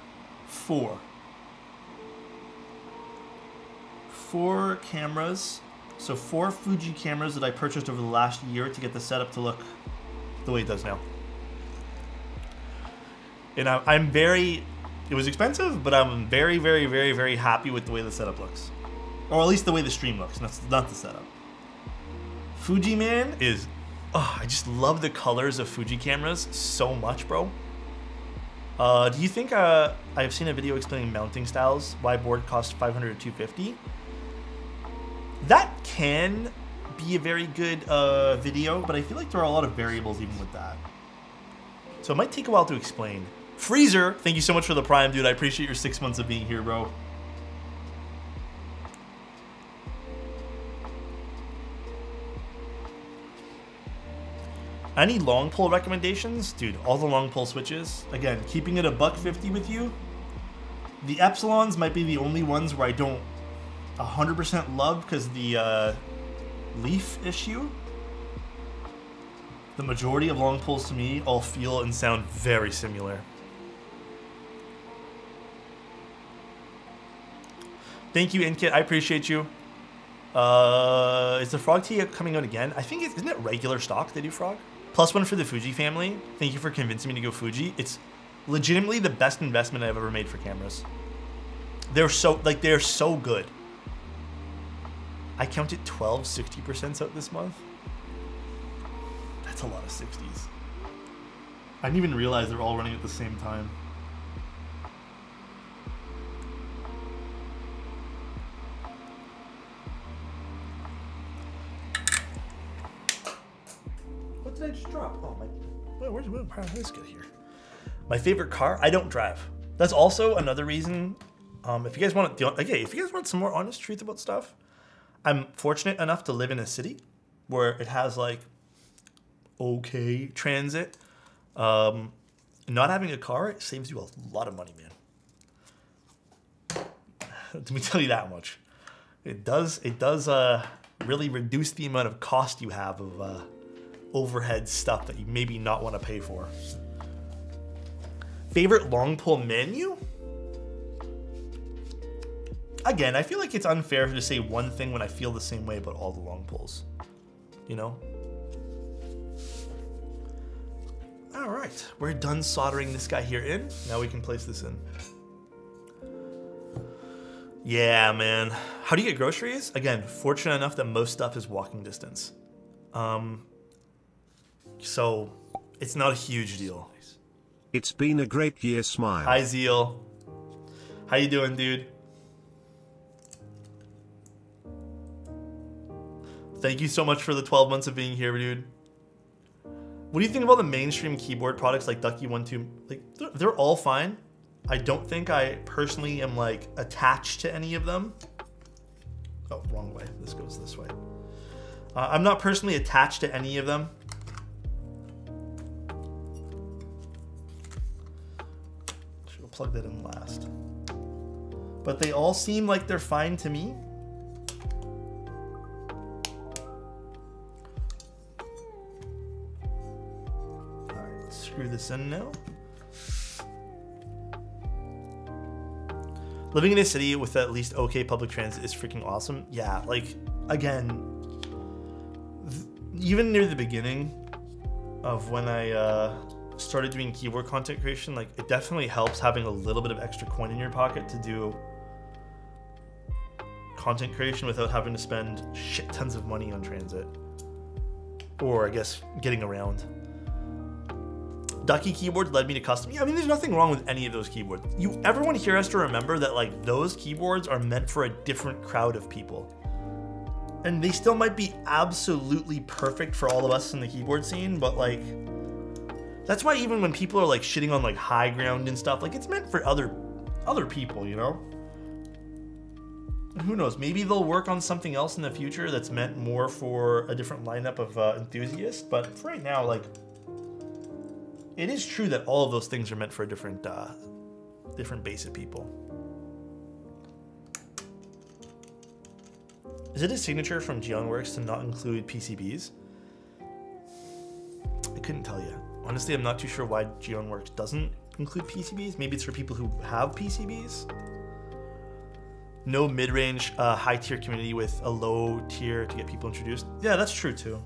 4. 4 cameras. So 4 Fuji cameras that I purchased over the last year to get the setup to look the way it does now. And I'm very... It was expensive, but I'm very, very, very, very happy with the way the setup looks. Or at least the way the stream looks, not the setup. Fuji, man, is... Oh, I just love the colors of Fuji cameras so much, bro. Do you think I've seen a video explaining mounting styles, why board costs $500 to $250? That can be a very good video, but I feel like there are a lot of variables even with that. So it might take a while to explain. Freezer, thank you so much for the Prime, dude. I appreciate your 6 months of being here, bro. Any long pull recommendations? Dude, all the long pull switches. Again, keeping it $150 with you. The Epsilons might be the only ones where I don't 100% love because the leaf issue. The majority of long pulls to me all feel and sound very similar. Thank you, Inkit. I appreciate you. Is the Frog tea coming out again? I think isn't it regular stock they do Frog? +1 for the Fuji family. Thank you for convincing me to go Fuji. It's legitimately the best investment I've ever made for cameras. They're so good. I counted 12 60% out this month. That's a lot of 60s. I didn't even realize they're all running at the same time. What did I just drop? Oh my! How did this get here? My favorite car. I don't drive. That's also another reason. If you guys want to, if you guys want some more honest truth about stuff, I'm fortunate enough to live in a city where it has like okay transit. Not having a car, it saves you a lot of money, man. Let me tell you that much. It does really reduce the amount of cost you have of overhead stuff that you maybe not want to pay for. Favorite long pull menu? Again, I feel like it's unfair to say one thing when I feel the same way about all the long pulls. You know? All right, we're done soldering this guy here in. Now we can place this in. Yeah, man. How do you get groceries? Again, fortunate enough that most stuff is walking distance. So it's not a huge deal. It's been a great year, smile. Hi, Zeal. How you doing, dude? Thank you so much for the 12 months of being here, dude. What do you think about the mainstream keyboard products like Ducky 1-2? Like, they're all fine. I don't think I personally am like attached to any of them. Oh, wrong way. This goes this way. I'm not personally attached to any of them. Should plug that in last. But they all seem like they're fine to me. Screw this in now. Living in a city with at least okay public transit is freaking awesome. Yeah, like, again, even near the beginning of when I started doing keyboard content creation, like, it definitely helps having a little bit of extra coin in your pocket to do content creation without having to spend shit tons of money on transit. Or, I guess, getting around. Ducky keyboards led me to custom. Yeah, I mean, there's nothing wrong with any of those keyboards. Everyone here has to remember that, like, those keyboards are meant for a different crowd of people. And they still might be absolutely perfect for all of us in the keyboard scene, but, like, that's why even when people are, like, shitting on, like, high ground and stuff, like, it's meant for other people, you know? Who knows? Maybe they'll work on something else in the future that's meant more for a different lineup of enthusiasts, but for right now, like, it is true that all of those things are meant for a different base of people. Is it a signature from GeonWorks to not include PCBs? I couldn't tell you. Honestly, I'm not too sure why GeonWorks doesn't include PCBs. Maybe it's for people who have PCBs. No mid-range, high-tier community with a low tier to get people introduced. Yeah, that's true too.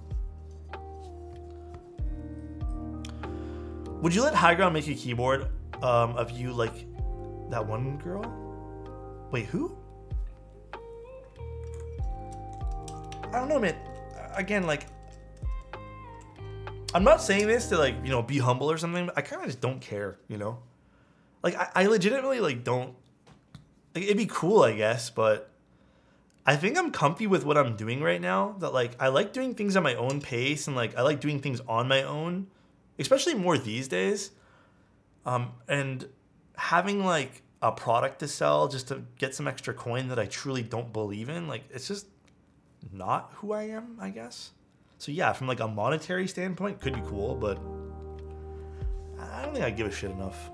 Would you let High Ground make a keyboard of you like that one girl? Wait, who? I don't know, man. Again, like, I'm not saying this to, like, you know, be humble or something, but I kind of just don't care, you know? Like, I legitimately, like, don't... Like, it'd be cool, I guess, but I think I'm comfy with what I'm doing right now. That, like, I like doing things at my own pace, and, like, I like doing things on my own. Especially more these days, and having like a product to sell just to get some extra coin that I truly don't believe in, like, it's just not who I am, I guess. So yeah, from like a monetary standpoint, could be cool, but I don't think I give a shit enough.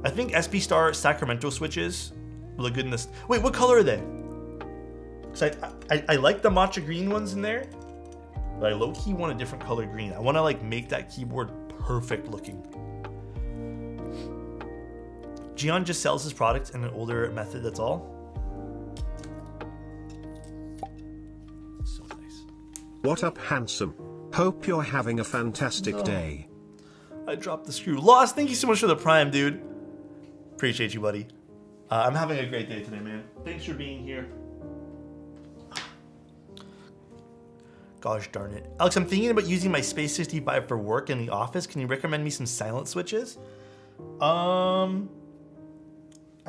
I think SP Star Sacramento switches look good in this. Wait, what color are they? Because I like the matcha green ones in there. But I low-key want a different color green. I want to, like, make that keyboard perfect looking. Geon just sells his product in an older method, that's all. What up, handsome? Hope you're having a fantastic day. I dropped the screw. Lost, thank you so much for the prime, dude. Appreciate you, buddy. I'm having a great day today, man. Thanks for being here. Gosh darn it. Alex, I'm thinking about using my Space 65 for work in the office. Can you recommend me some silent switches? I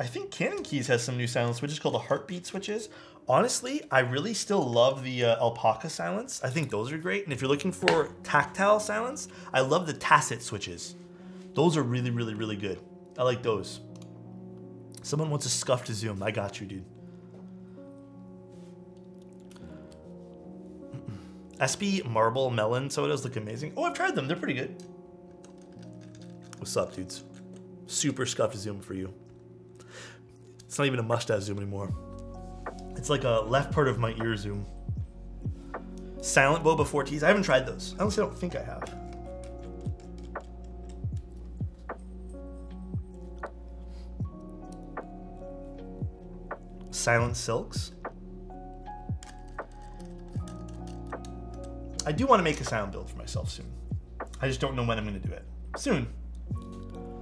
think Canon Keys has some new silent switches called the heartbeat switches. Honestly, I really still love the alpaca silence. I think those are great. And if you're looking for tactile silence, I love the tacit switches. Those are really, really, really good. I like those. Someone wants a scuffed zoom. I got you, dude. SB Marble Melon sodas look amazing. Oh, I've tried them. They're pretty good. What's up, dudes? Super scuffed zoom for you. It's not even a mustache zoom anymore. It's like a left part of my ear zoom. Silent boba 4Ts. I haven't tried those. I honestly don't think I have. Silent silks. I do want to make a sound build for myself soon. I just don't know when I'm going to do it. Soon.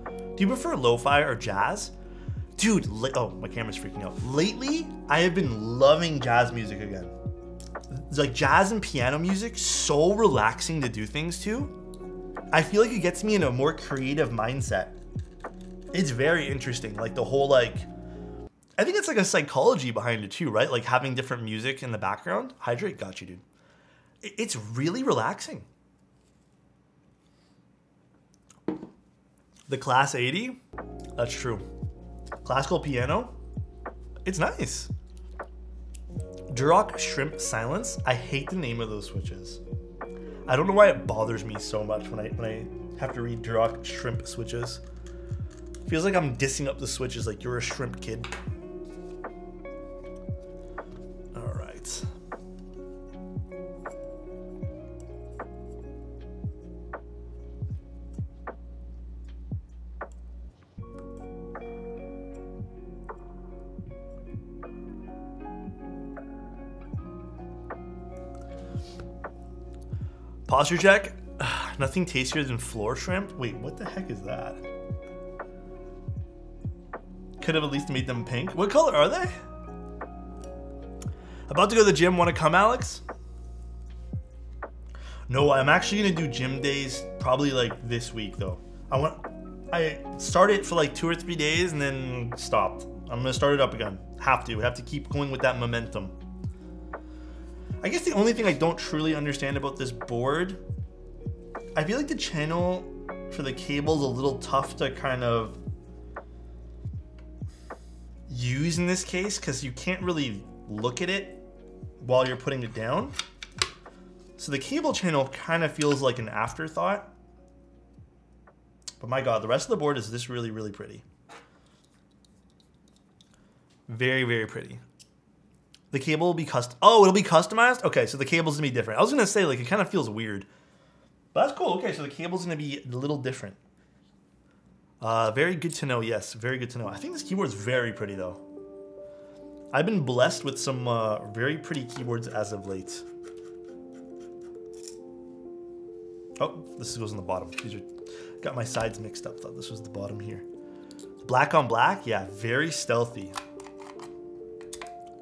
Do you prefer lo-fi or jazz? Dude, oh, my camera's freaking out. Lately, I have been loving jazz music again. It's like jazz and piano music, so relaxing to do things to. I feel like it gets me in a more creative mindset. It's very interesting. Like the whole I think it's like a psychology behind it too, right? Like having different music in the background. Hydrate, got you, dude. It's really relaxing. The Class 80, that's true. Classical piano, it's nice. Duroc Shrimp Silence, I hate the name of those switches. I don't know why it bothers me so much when I have to read Duroc Shrimp switches. Feels like I'm dissing up the switches like you're a shrimp kid. All right. Posture check. Nothing tastier than floor shrimp. Wait, what the heck is that? Could have at least made them pink. What color are they? About to go to the gym. Want to come, Alex? No, I'm actually gonna do gym days probably like this week though. I started for like 2 or 3 days and then stopped. I'm gonna start it up again. Have to keep going with that momentum. I guess the only thing I don't truly understand about this board, I feel like the channel for the cable is a little tough to kind of use in this case because you can't really look at it while you're putting it down. So the cable channel kind of feels like an afterthought. But my God, the rest of the board is this really, really pretty. Very, very pretty. The cable will be oh, it'll be customized? Okay, so the cable's gonna be different. I was gonna say, like, it kind of feels weird. But that's cool. Okay, so the cable's gonna be a little different. Very good to know, yes. Very good to know. I think this keyboard's very pretty, though. I've been blessed with some very pretty keyboards as of late. Oh, this goes on the bottom. These are, got my sides mixed up. Thought this was the bottom here. Black on black? Yeah, very stealthy.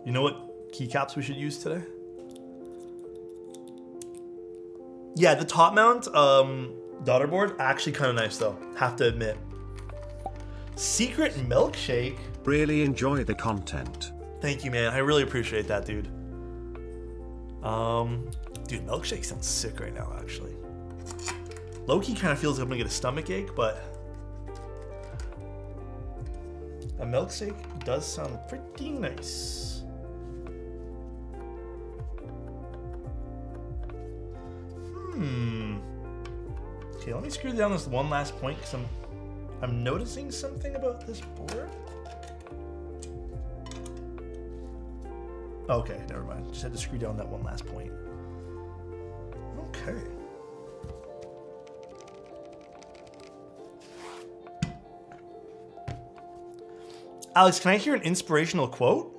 You know what keycaps we should use today? Yeah, the top mount daughter board, actually kind of nice though, have to admit. Secret milkshake. Really enjoy the content. Thank you, man. I really appreciate that, dude. Dude, milkshake sounds sick right now, actually. Low-key kind of feels like I'm gonna get a stomach ache, but a milkshake does sound pretty nice. Okay, let me screw down this one last point because I'm noticing something about this board. Okay, never mind. Just had to screw down that one last point. Okay. Alex, can I hear an inspirational quote?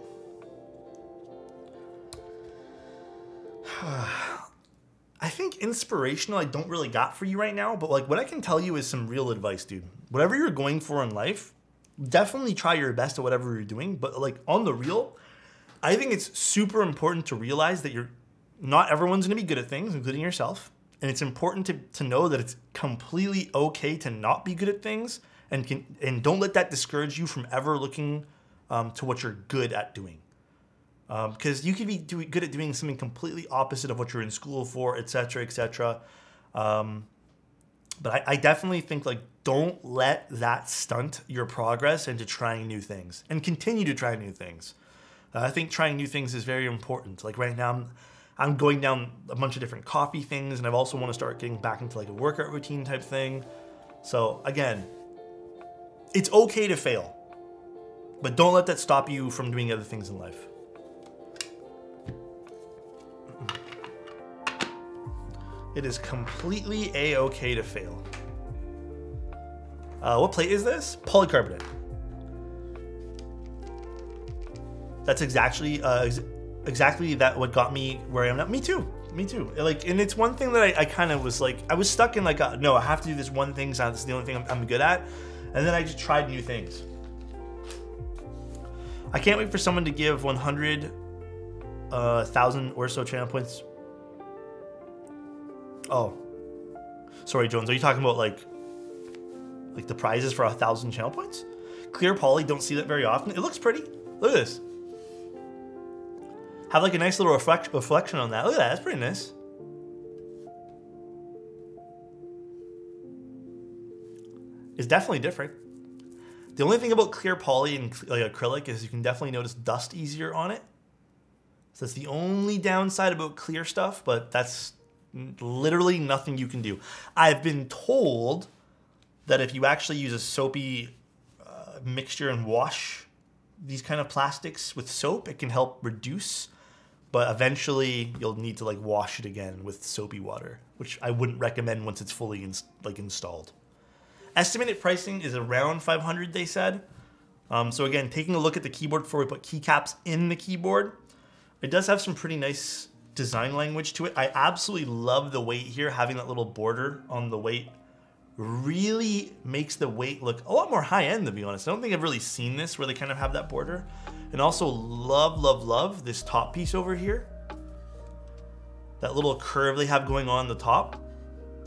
inspirational I don't really got for you right now, but like what I can tell you is some real advice, dude. Whatever you're going for in life, definitely try your best at whatever you're doing, but like on the real, I think it's super important to realize that not everyone's going to be good at things, including yourself. And it's important to know that it's completely okay to not be good at things, and don't let that discourage you from ever looking to what you're good at doing. Because you could be good at doing something completely opposite of what you're in school for, etc., etc. But I definitely think like don't let that stunt your progress into trying new things, and continue to try new things. I think trying new things is very important. Like right now, I'm going down a bunch of different coffee things, and I also want to start getting back into like a workout routine type thing. So again, it's okay to fail, but don't let that stop you from doing other things in life. It is completely a-okay to fail. What plate is this? Polycarbonate. That's exactly that what got me where I am now. Me too. Like, and it's one thing that I kind of was like, I was stuck in like, no, I have to do this one thing, so this is the only thing I'm good at. And then I just tried new things. I can't wait for someone to give 100,000 or so channel points. Oh, sorry, Jones. Are you talking about like the prizes for 1,000 channel points? Clear poly, don't see that very often. It looks pretty. Look at this. Have like a nice little reflection on that. Look at that, that's pretty nice. It's definitely different. The only thing about clear poly and like acrylic is you can definitely notice dust easier on it. So that's the only downside about clear stuff, but that's literally nothing you can do. I've been told that if you actually use a soapy mixture and wash these kind of plastics with soap, it can help reduce. But eventually, you'll need to like wash it again with soapy water, which I wouldn't recommend once it's fully installed. Estimated pricing is around 500, they said. So again, taking a look at the keyboard before we put keycaps in the keyboard, it does have some pretty nice design language to it. I absolutely love the weight here. Having that little border on the weight really makes the weight look a lot more high-end, to be honest. I don't think I've really seen this where they kind of have that border. And also love this top piece over here. That little curve they have going on the top.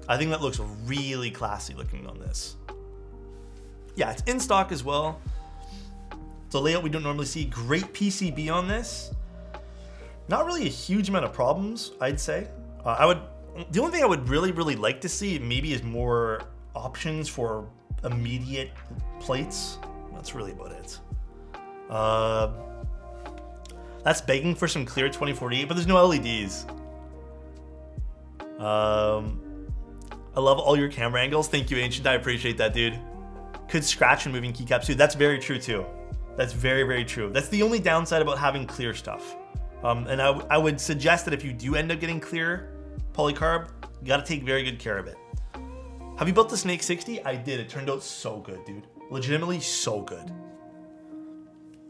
I think that looks really classy looking on this. Yeah, it's in stock as well. It's a layout we don't normally see. Great PCB on this. Not really a huge amount of problems, I'd say. The only thing I would really like to see maybe is more options for immediate plates. That's really about it. That's begging for some clear 2048, but there's no LEDs. I love all your camera angles. Thank you, Ancient. I appreciate that, dude. Could scratch and moving keycaps too. That's very true too. That's very true. That's the only downside about having clear stuff. And I would suggest that if you do end up getting clear polycarb, you gotta take very good care of it. Have you built the Snake 60? I did. It turned out so good, dude. Legitimately so good.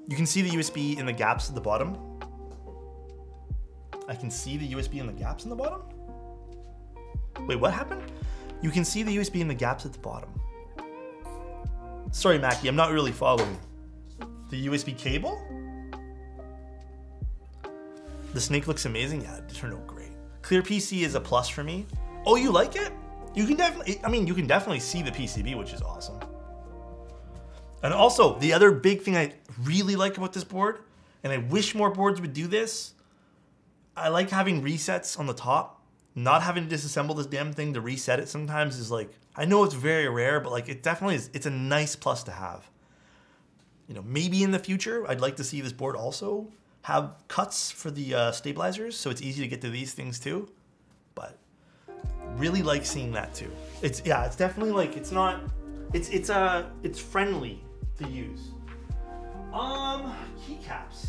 You can see the USB in the gaps at the bottom. I can see the USB in the gaps in the bottom? Wait, what happened? You can see the USB in the gaps at the bottom. Sorry, Mackie, I'm not really following. The USB cable? The Snake looks amazing. Yeah, it turned out great. Clear PC is a plus for me. Oh, you like it? You can definitely, you can definitely see the PCB, which is awesome. And also, the other big thing I really like about this board, and I wish more boards would do this, I like having resets on the top. Not having to disassemble this damn thing to reset it sometimes is like, I know it's very rare, but like it definitely is, it's a nice plus to have. You know, maybe in the future, I'd like to see this board also have cuts for the stabilizers, so it's easy to get to these things too. But really like seeing that too. It's definitely like, it's friendly to use. Keycaps.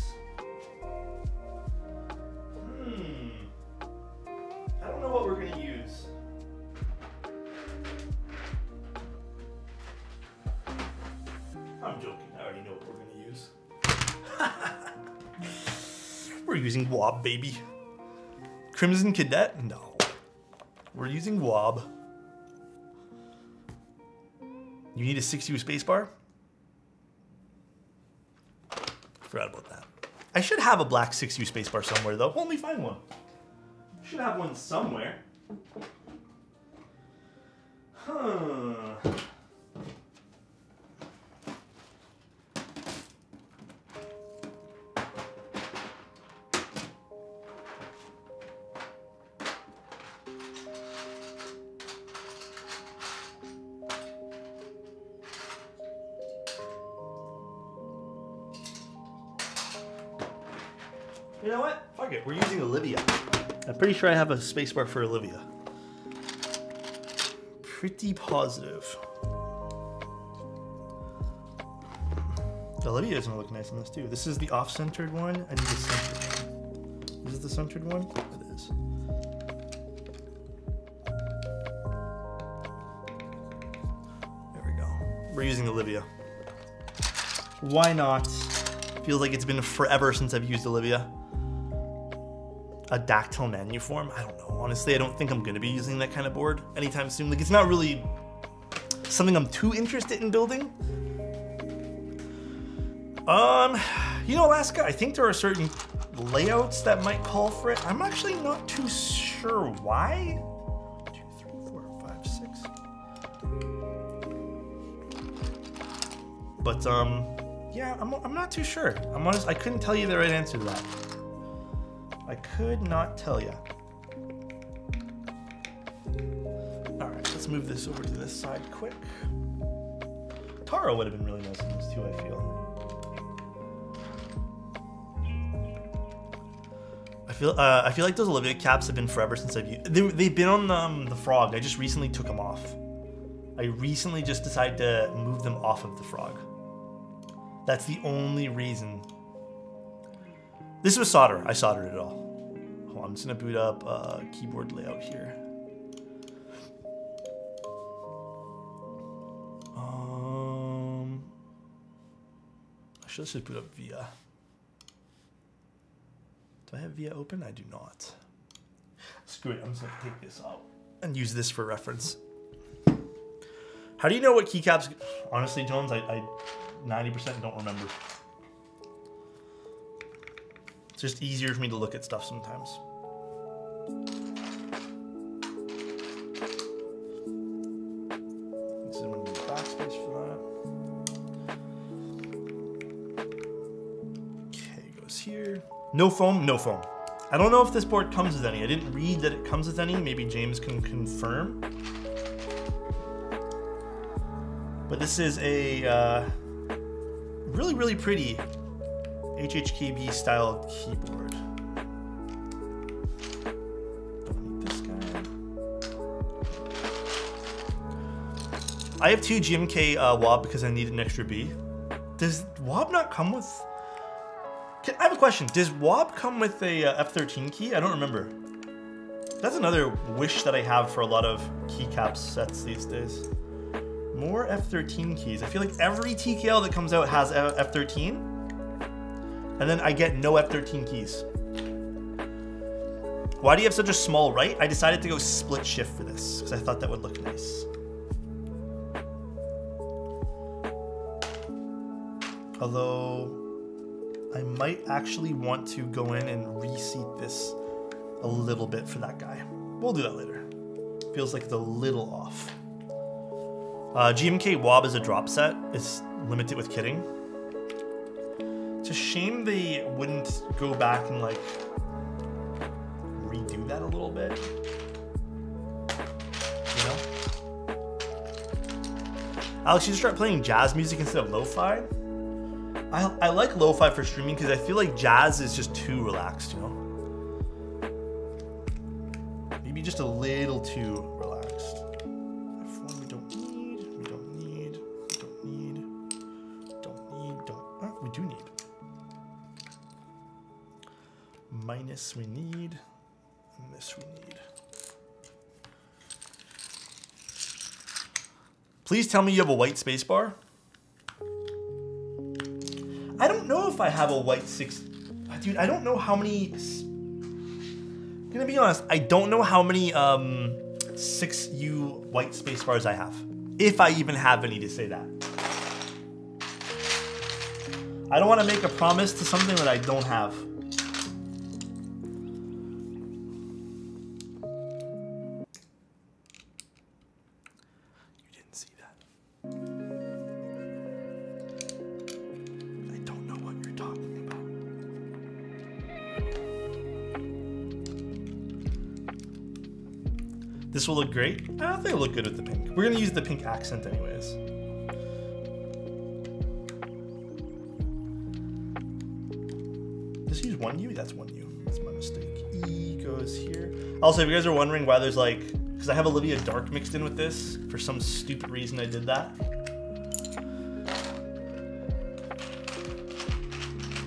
I don't know what we're gonna use. I'm joking, I already know what we're gonna use. We're using WOB, baby. Crimson Cadet? No. We're using WOB. You need a 6U spacebar? Forgot about that. I should have a black 6U spacebar somewhere though. Let me find one. Should have one somewhere. Huh. You know what? Fuck it. We're using Olivia. I'm pretty sure I have a spacebar for Olivia. Pretty positive. Olivia is gonna look nice on this too. This is the off-centered one. I need the centered one. Is it the centered one? It is. There we go. We're using Olivia. Why not? Feels like it's been forever since I've used Olivia. A dactyl manuform? I don't know. Honestly, I don't think I'm gonna be using that kind of board anytime soon. Like, it's not really something I'm too interested in building. You know, Alaska, I think there are certain layouts that might call for it. I'm actually not too sure why. 2, 3, 4, 5, 6. But, yeah, I'm not too sure. I'm honest, I couldn't tell you the right answer to that. I could not tell you. All right, let's move this over to this side quick. Taro would have been really nice in this too, I feel. I feel like those Olivia caps have been forever since I've used. They've been on the Frog. I just recently took them off. I recently just decided to move them off of the Frog. That's the only reason. This was solder. I soldered it all. Hold on, I'm just gonna boot up keyboard layout here. I should just boot up VIA. Do I have VIA open? I do not. Screw it. I'm just gonna take this out and use this for reference. How do you know what keycaps? Honestly, Jones, I 90% don't remember. It's just easier for me to look at stuff sometimes. This is going to be backspace for that. Okay, goes here. No foam, no foam. I don't know if this board comes with any. I didn't read that it comes with any. Maybe James can confirm. But this is a really, really pretty HHKB style keyboard. Don't need this guy. I have 2 GMK WOB because I need an extra B. Does WOB not come with... I have a question. Does WOB come with a F13 key? I don't remember. That's another wish that I have for a lot of keycap sets these days. More F13 keys. I feel like every TKL that comes out has F13, and then I get no F13 keys. Why do you have such a small right? I decided to go split shift for this because I thought that would look nice. Although I might actually want to go in and reseat this a little bit for that guy. We'll do that later. Feels like it's a little off. GMK WOB is a drop set. It's limited with kitting. It's a shame they wouldn't go back and like redo that a little bit. You know? Alex, you should start playing jazz music instead of lo-fi. I like lo-fi for streaming because I feel like jazz is just too relaxed, you know? Maybe just a little too relaxed. F1 we don't need. We do need. Minus we need, and this we need. Please tell me you have a white spacebar. I don't know if I have a white 6. Dude, I don't know how many. I'm gonna be honest, I don't know how many 6 U white space bars I have. If I even have any to say that. I don't want to make a promise to something that I don't have. You didn't see that. I don't know what you're talking about. This will look great. I don't think it'll look good with the pink. We're going to use the pink accent anyways. Just use 1U? That's 1U. That's my mistake. E goes here. Also, if you guys are wondering why there's like... Because I have Olivia Dark mixed in with this. For some stupid reason I did that.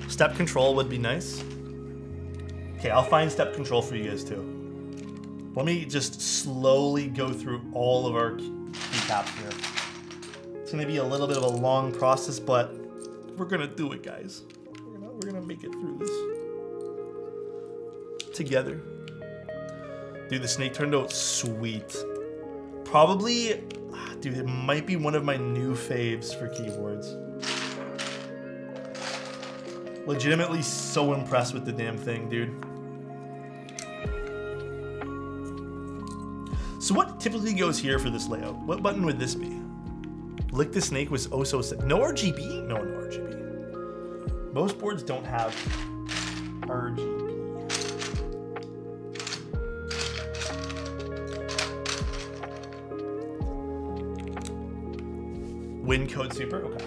Step control would be nice. Okay, I'll find step control for you guys too. Let me just slowly go through all of our keycaps here. It's gonna be a little bit of a long process, but we're gonna do it, guys. We're gonna make it through this together. Dude, the snake turned out sweet. Probably, dude, it might be one of my new faves for keyboards. Legitimately so impressed with the damn thing, dude. So what typically goes here for this layout? What button would this be? Lick the snake was oh so sick. No RGB? No RGB. Most boards don't have RGB. Win code super? Okay.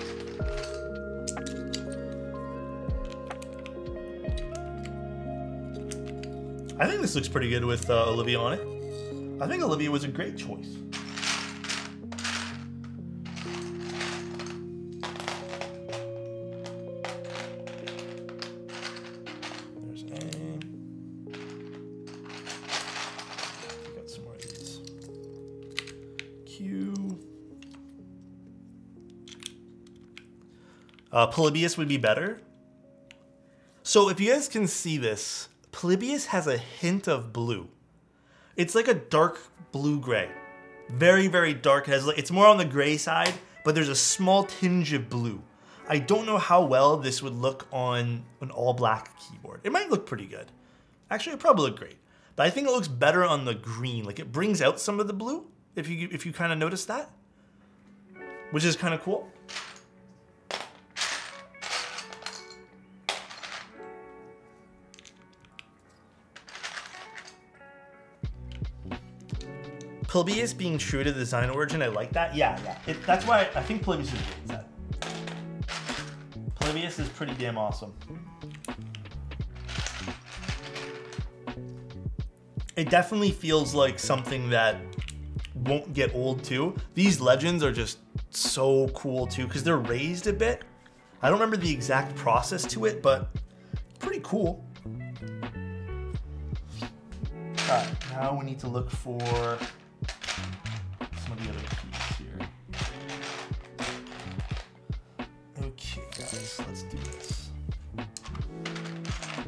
I think this looks pretty good with Olivia on it. I think Olivia was a great choice. There's A. Got some more of these. Q. Polybius would be better. So if you guys can see this, Polybius has a hint of blue. It's like a dark blue-gray. Very, very dark. It's more on the gray side, but there's a small tinge of blue. I don't know how well this would look on an all-black keyboard. It might look pretty good. Actually, it probably look great. But I think it looks better on the green. Like, it brings out some of the blue, if you kind of notice that. Which is kind of cool. Polybius being true to the design origin, I like that. Yeah. That's why I think Polybius is great. Polybius is pretty damn awesome. It definitely feels like something that won't get old too. These legends are just so cool too because they're raised a bit. I don't remember the exact process to it, but pretty cool. All right, now we need to look for some of the other keys here. Okay, guys, let's do this.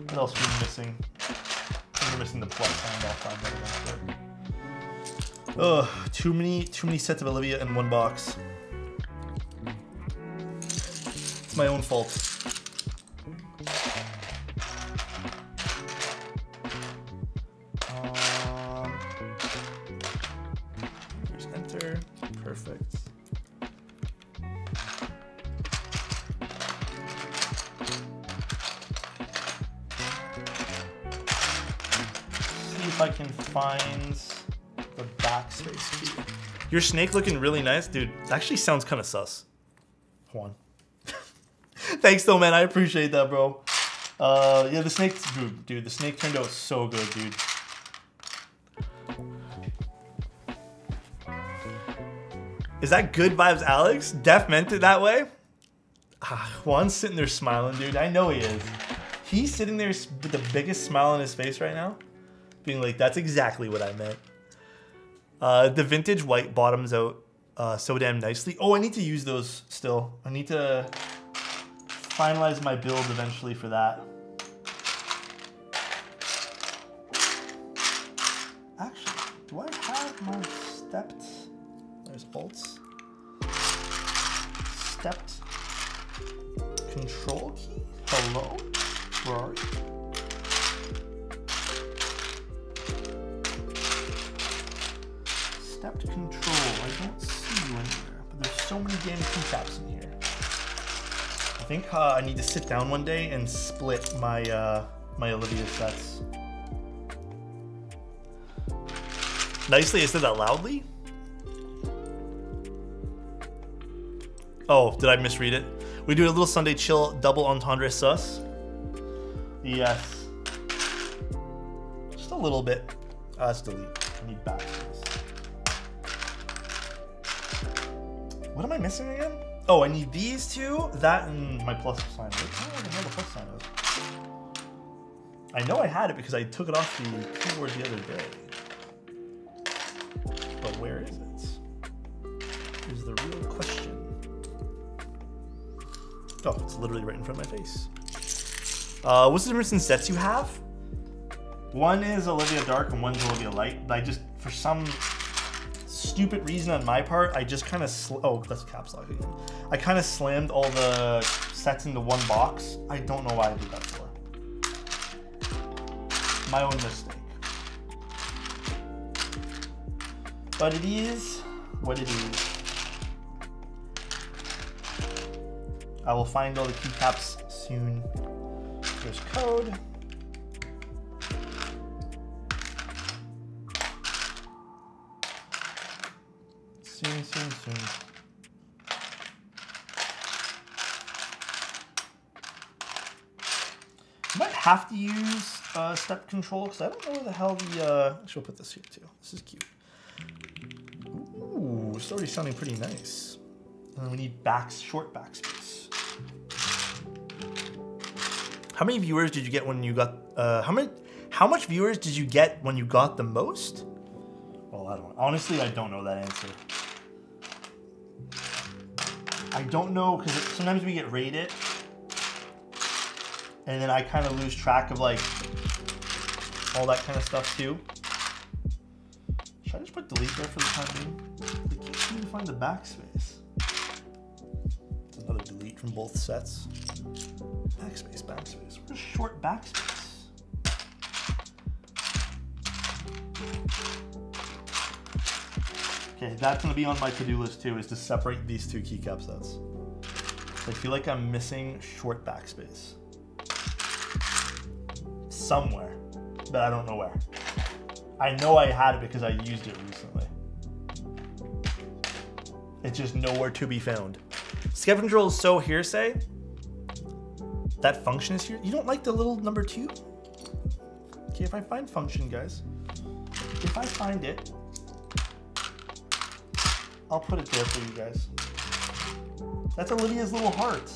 What else are we missing? We're missing the plus sign. I'll find that eventually. Ugh, too many sets of Olivia in one box. It's my own fault. Here's enter. Perfect. See if I can find the backspace key. Your snake looking really nice, dude. It actually sounds kind of sus. Juan. Thanks though, man. I appreciate that, bro. Yeah, the snake, dude, the snake turned out so good, dude. Is that good vibes, Alex? Def meant it that way? Juan's sitting there smiling, dude. I know he is. He's sitting there with the biggest smile on his face right now, being like, that's exactly what I meant. The vintage white bottoms out so damn nicely. Oh, I need to use those still. I need to finalize my build eventually for that. Actually, do I have... Come on, stepped. There's bolts. Stepped. Control key? Hello? Where are you? Stepped control. I don't see you anywhere, but there's so many damn keycaps in here. I think I need to sit down one day and split my my Olivia sets. Nicely, I said that loudly. Oh, did I misread it? We do a little Sunday chill double entendre sus. Yes. Just a little bit. Let's delete. I need backspace. What am I missing again? Oh, I need these two, that, and my plus sign. I don't know the plus sign is. I know I had it because I took it off the keyboard the other day. But where is it? Is the real question. Oh, it's literally right in front of my face. What's the difference in sets you have? One is Olivia Dark and one's Olivia Light. But I just, for some stupid reason on my part, I just kind of, oh, that's caps lock again. I kind of slammed all the sets into one box. I don't know why I did that for. My own mistake. But it is what it is. I will find all the keycaps soon. There's code. Soon, soon, soon. I might have to use step control because I don't know where the hell the. Actually, we'll put this here too. This is cute. Ooh, it's already sounding pretty nice. And then we need short backspace. How many viewers did you get when you got? How much viewers did you get when you got the most? Well, I don't. Honestly, I don't know that answer. I don't know because sometimes we get rated, and then I kind of lose track of like all that kind of stuff too. Should I just put delete there for the time being? I can't seem to find the backspace. It's another delete from both sets. Backspace, backspace. Where's short backspace? Okay, that's gonna be on my to-do list too, is to separate these two keycap sets. I feel like I'm missing short backspace. Somewhere, but I don't know where. I know I had it because I used it recently. It's just nowhere to be found. Skip control is so hearsay. That function is here. You don't like the little number 2? Okay, if I find function, guys. If I find it, I'll put it there for you guys. That's Olivia's little heart.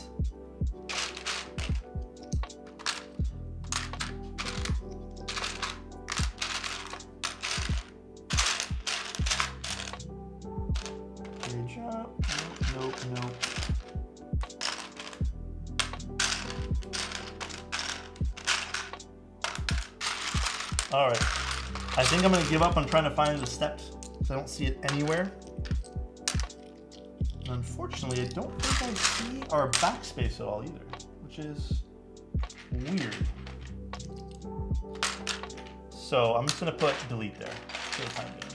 Good job. Nope, nope. All right. I think I'm gonna give up on trying to find the steps because I don't see it anywhere. And unfortunately, I don't think I see our backspace at all either, which is weird. So I'm just gonna put delete there for the time being.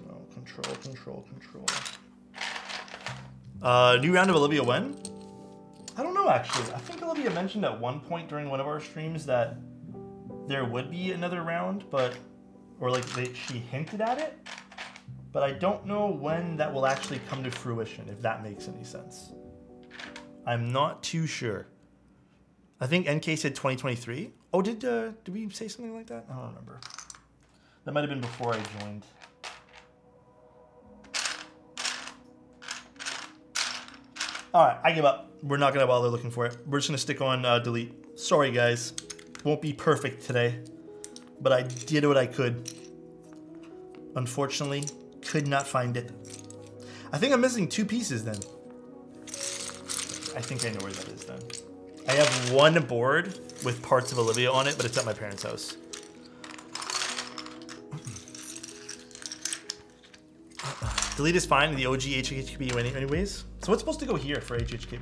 No, control, control, control. New round of Olivia when? I don't know actually. I think Olivia mentioned at one point during one of our streams that there would be another round, but she hinted at it. But I don't know when that will actually come to fruition, if that makes any sense. I'm not too sure. I think NK said 2023. Oh, did we say something like that? I don't remember. That might have been before I joined. All right, I give up. We're not gonna bother looking for it. We're just gonna stick on delete. Sorry, guys. Won't be perfect today, but I did what I could. Unfortunately, could not find it. I think I'm missing 2 pieces then. I think I know where that is then. I have one board with parts of Olivia on it, but it's at my parents' house. Delete is fine in the OG HHKB anyways. So what's supposed to go here for HHKB?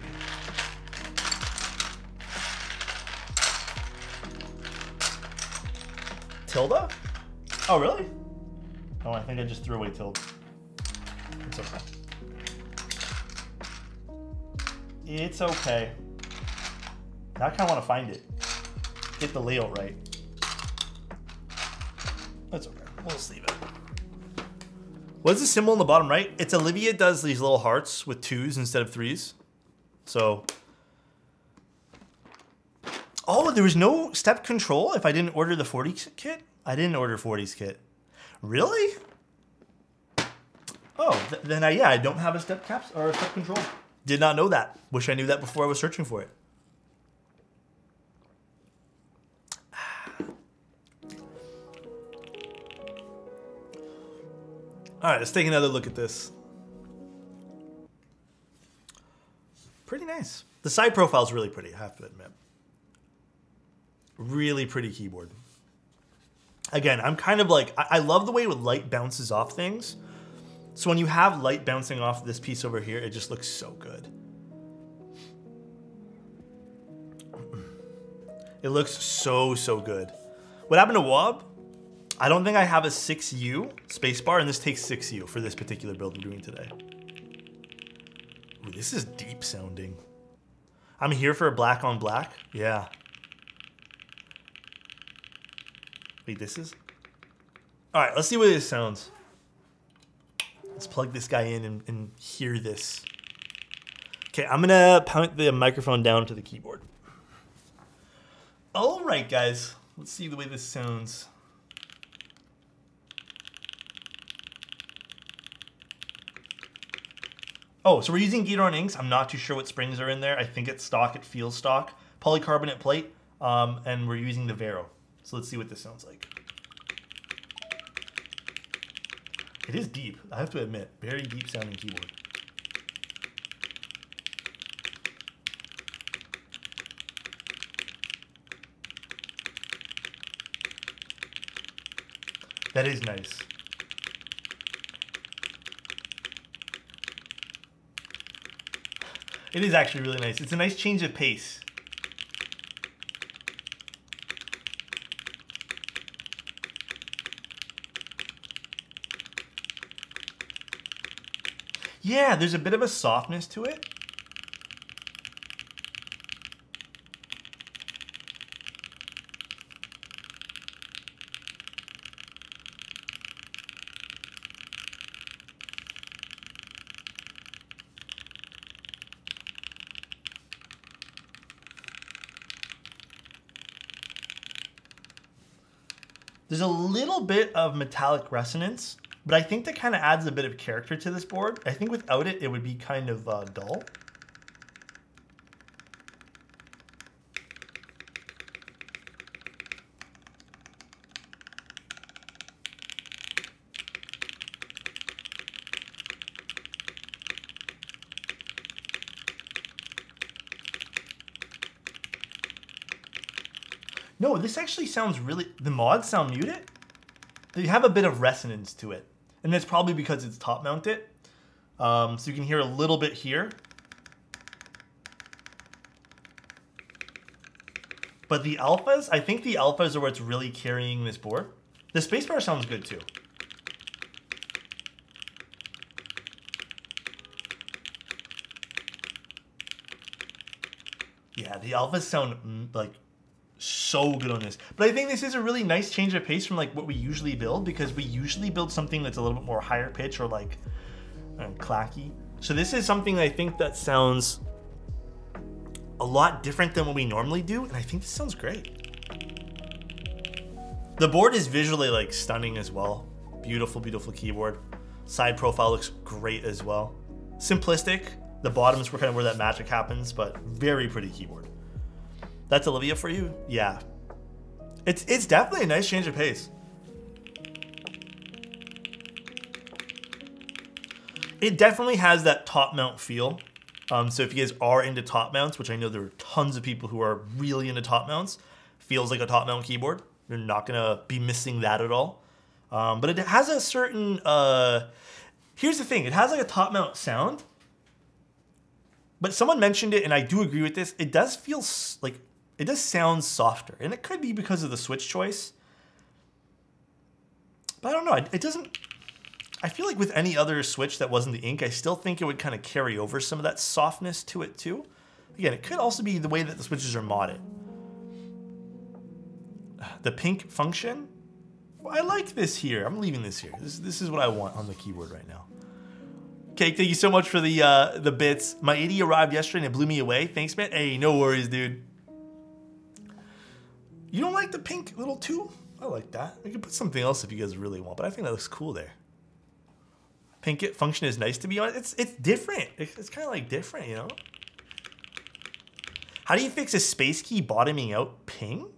Tilde? Oh, really? Oh, I think I just threw away tilde. It's okay. It's okay. Now I kind of want to find it. Get the layout right. That's okay. We'll just leave it. What's the symbol in the bottom right? It's Olivia does these little hearts with 2s instead of 3s. So. Oh, there was no step control if I didn't order the 40 kit? I didn't order 40's kit. Really? Oh, then I don't have a step caps or a step control. Did not know that. Wish I knew that before I was searching for it. All right, let's take another look at this. Pretty nice. The side profile is really pretty, I have to admit. Really pretty keyboard. Again, I'm kind of like, I love the way light bounces off things. So when you have light bouncing off this piece over here, it just looks so good. It looks so, so good. What happened to Wob? I don't think I have a 6U spacebar, and this takes 6U for this particular build we're doing today. Ooh, this is deep sounding. I'm here for a black on black. Yeah. Wait, this is? All right, let's see what this sounds. Let's plug this guy in and hear this. Okay, I'm gonna point the microphone down to the keyboard. All right, guys, let's see the way this sounds. Oh, so we're using Guitar inks. I'm not too sure what springs are in there. I think it's stock. It feels stock. Polycarbonate plate, and we're using the Vero. So let's see what this sounds like. It is deep, I have to admit. Very deep sounding keyboard. That is nice. It is actually really nice. It's a nice change of pace. Yeah, there's a bit of a softness to it. There's a little bit of metallic resonance, but I think that kind of adds a bit of character to this board. I think without it, it would be kind of dull. No, this actually sounds really, the mods sound muted. They have a bit of resonance to it. And that's probably because it's top mounted. So you can hear a little bit here. But the alphas, I think the alphas are what's really carrying this board. The spacebar sounds good too. Yeah, the alphas sound like so good on this. But I think this is a really nice change of pace from like what we usually build, because we usually build something that's a little bit more higher pitch or like clacky. So this is something I think that sounds a lot different than what we normally do, and I think this sounds great. The board is visually like stunning as well. Beautiful, beautiful keyboard. Side profile looks great as well. Simplistic. The bottoms were kind of where that magic happens, but very pretty keyboard. That's Olivia for you? Yeah. It's definitely a nice change of pace. It definitely has that top mount feel. So if you guys are into top mounts, which I know there are tons of people who are really into top mounts, feels like a top mount keyboard. You're not gonna be missing that at all. But it has a certain Here's the thing. It has like a top mount sound. But someone mentioned it, and I do agree with this. It does feel like, it does sound softer. And it could be because of the switch choice. But I don't know. It doesn't... I feel like with any other switch that wasn't the ink, I still think it would kind of carry over some of that softness to it too. Again, it could also be the way that the switches are modded. The pink function. Well, I like this here. I'm leaving this here. This is what I want on the keyboard right now. Cake, thank you so much for the bits. My 80 arrived yesterday and it blew me away. Thanks, man. Hey, no worries, dude. You don't like the pink little two? I like that. We can put something else if you guys really want, but I think that looks cool there. Pink function is nice, to be honest. It's different. It's kind of like different, you know? How do you fix a space key bottoming out ping?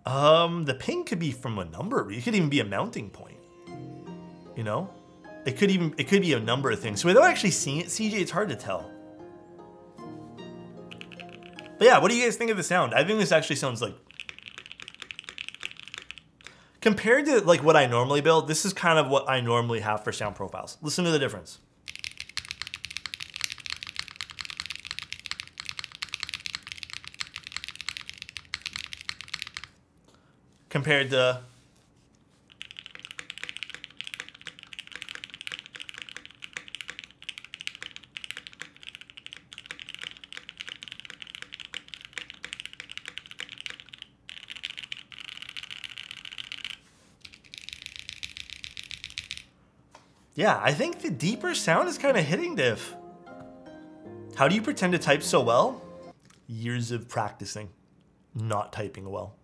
The ping could be from a number. It could even be a mounting point. You know? It could be a number of things. So without actually seeing it, CJ, it's hard to tell. But yeah, what do you guys think of the sound? I think this actually sounds like... Compared to like what I normally build, this is kind of what I normally have for sound profiles. Listen to the difference. Compared to... Yeah, I think the deeper sound is kind of hitting diff. How do you pretend to type so well? Years of practicing, not typing well.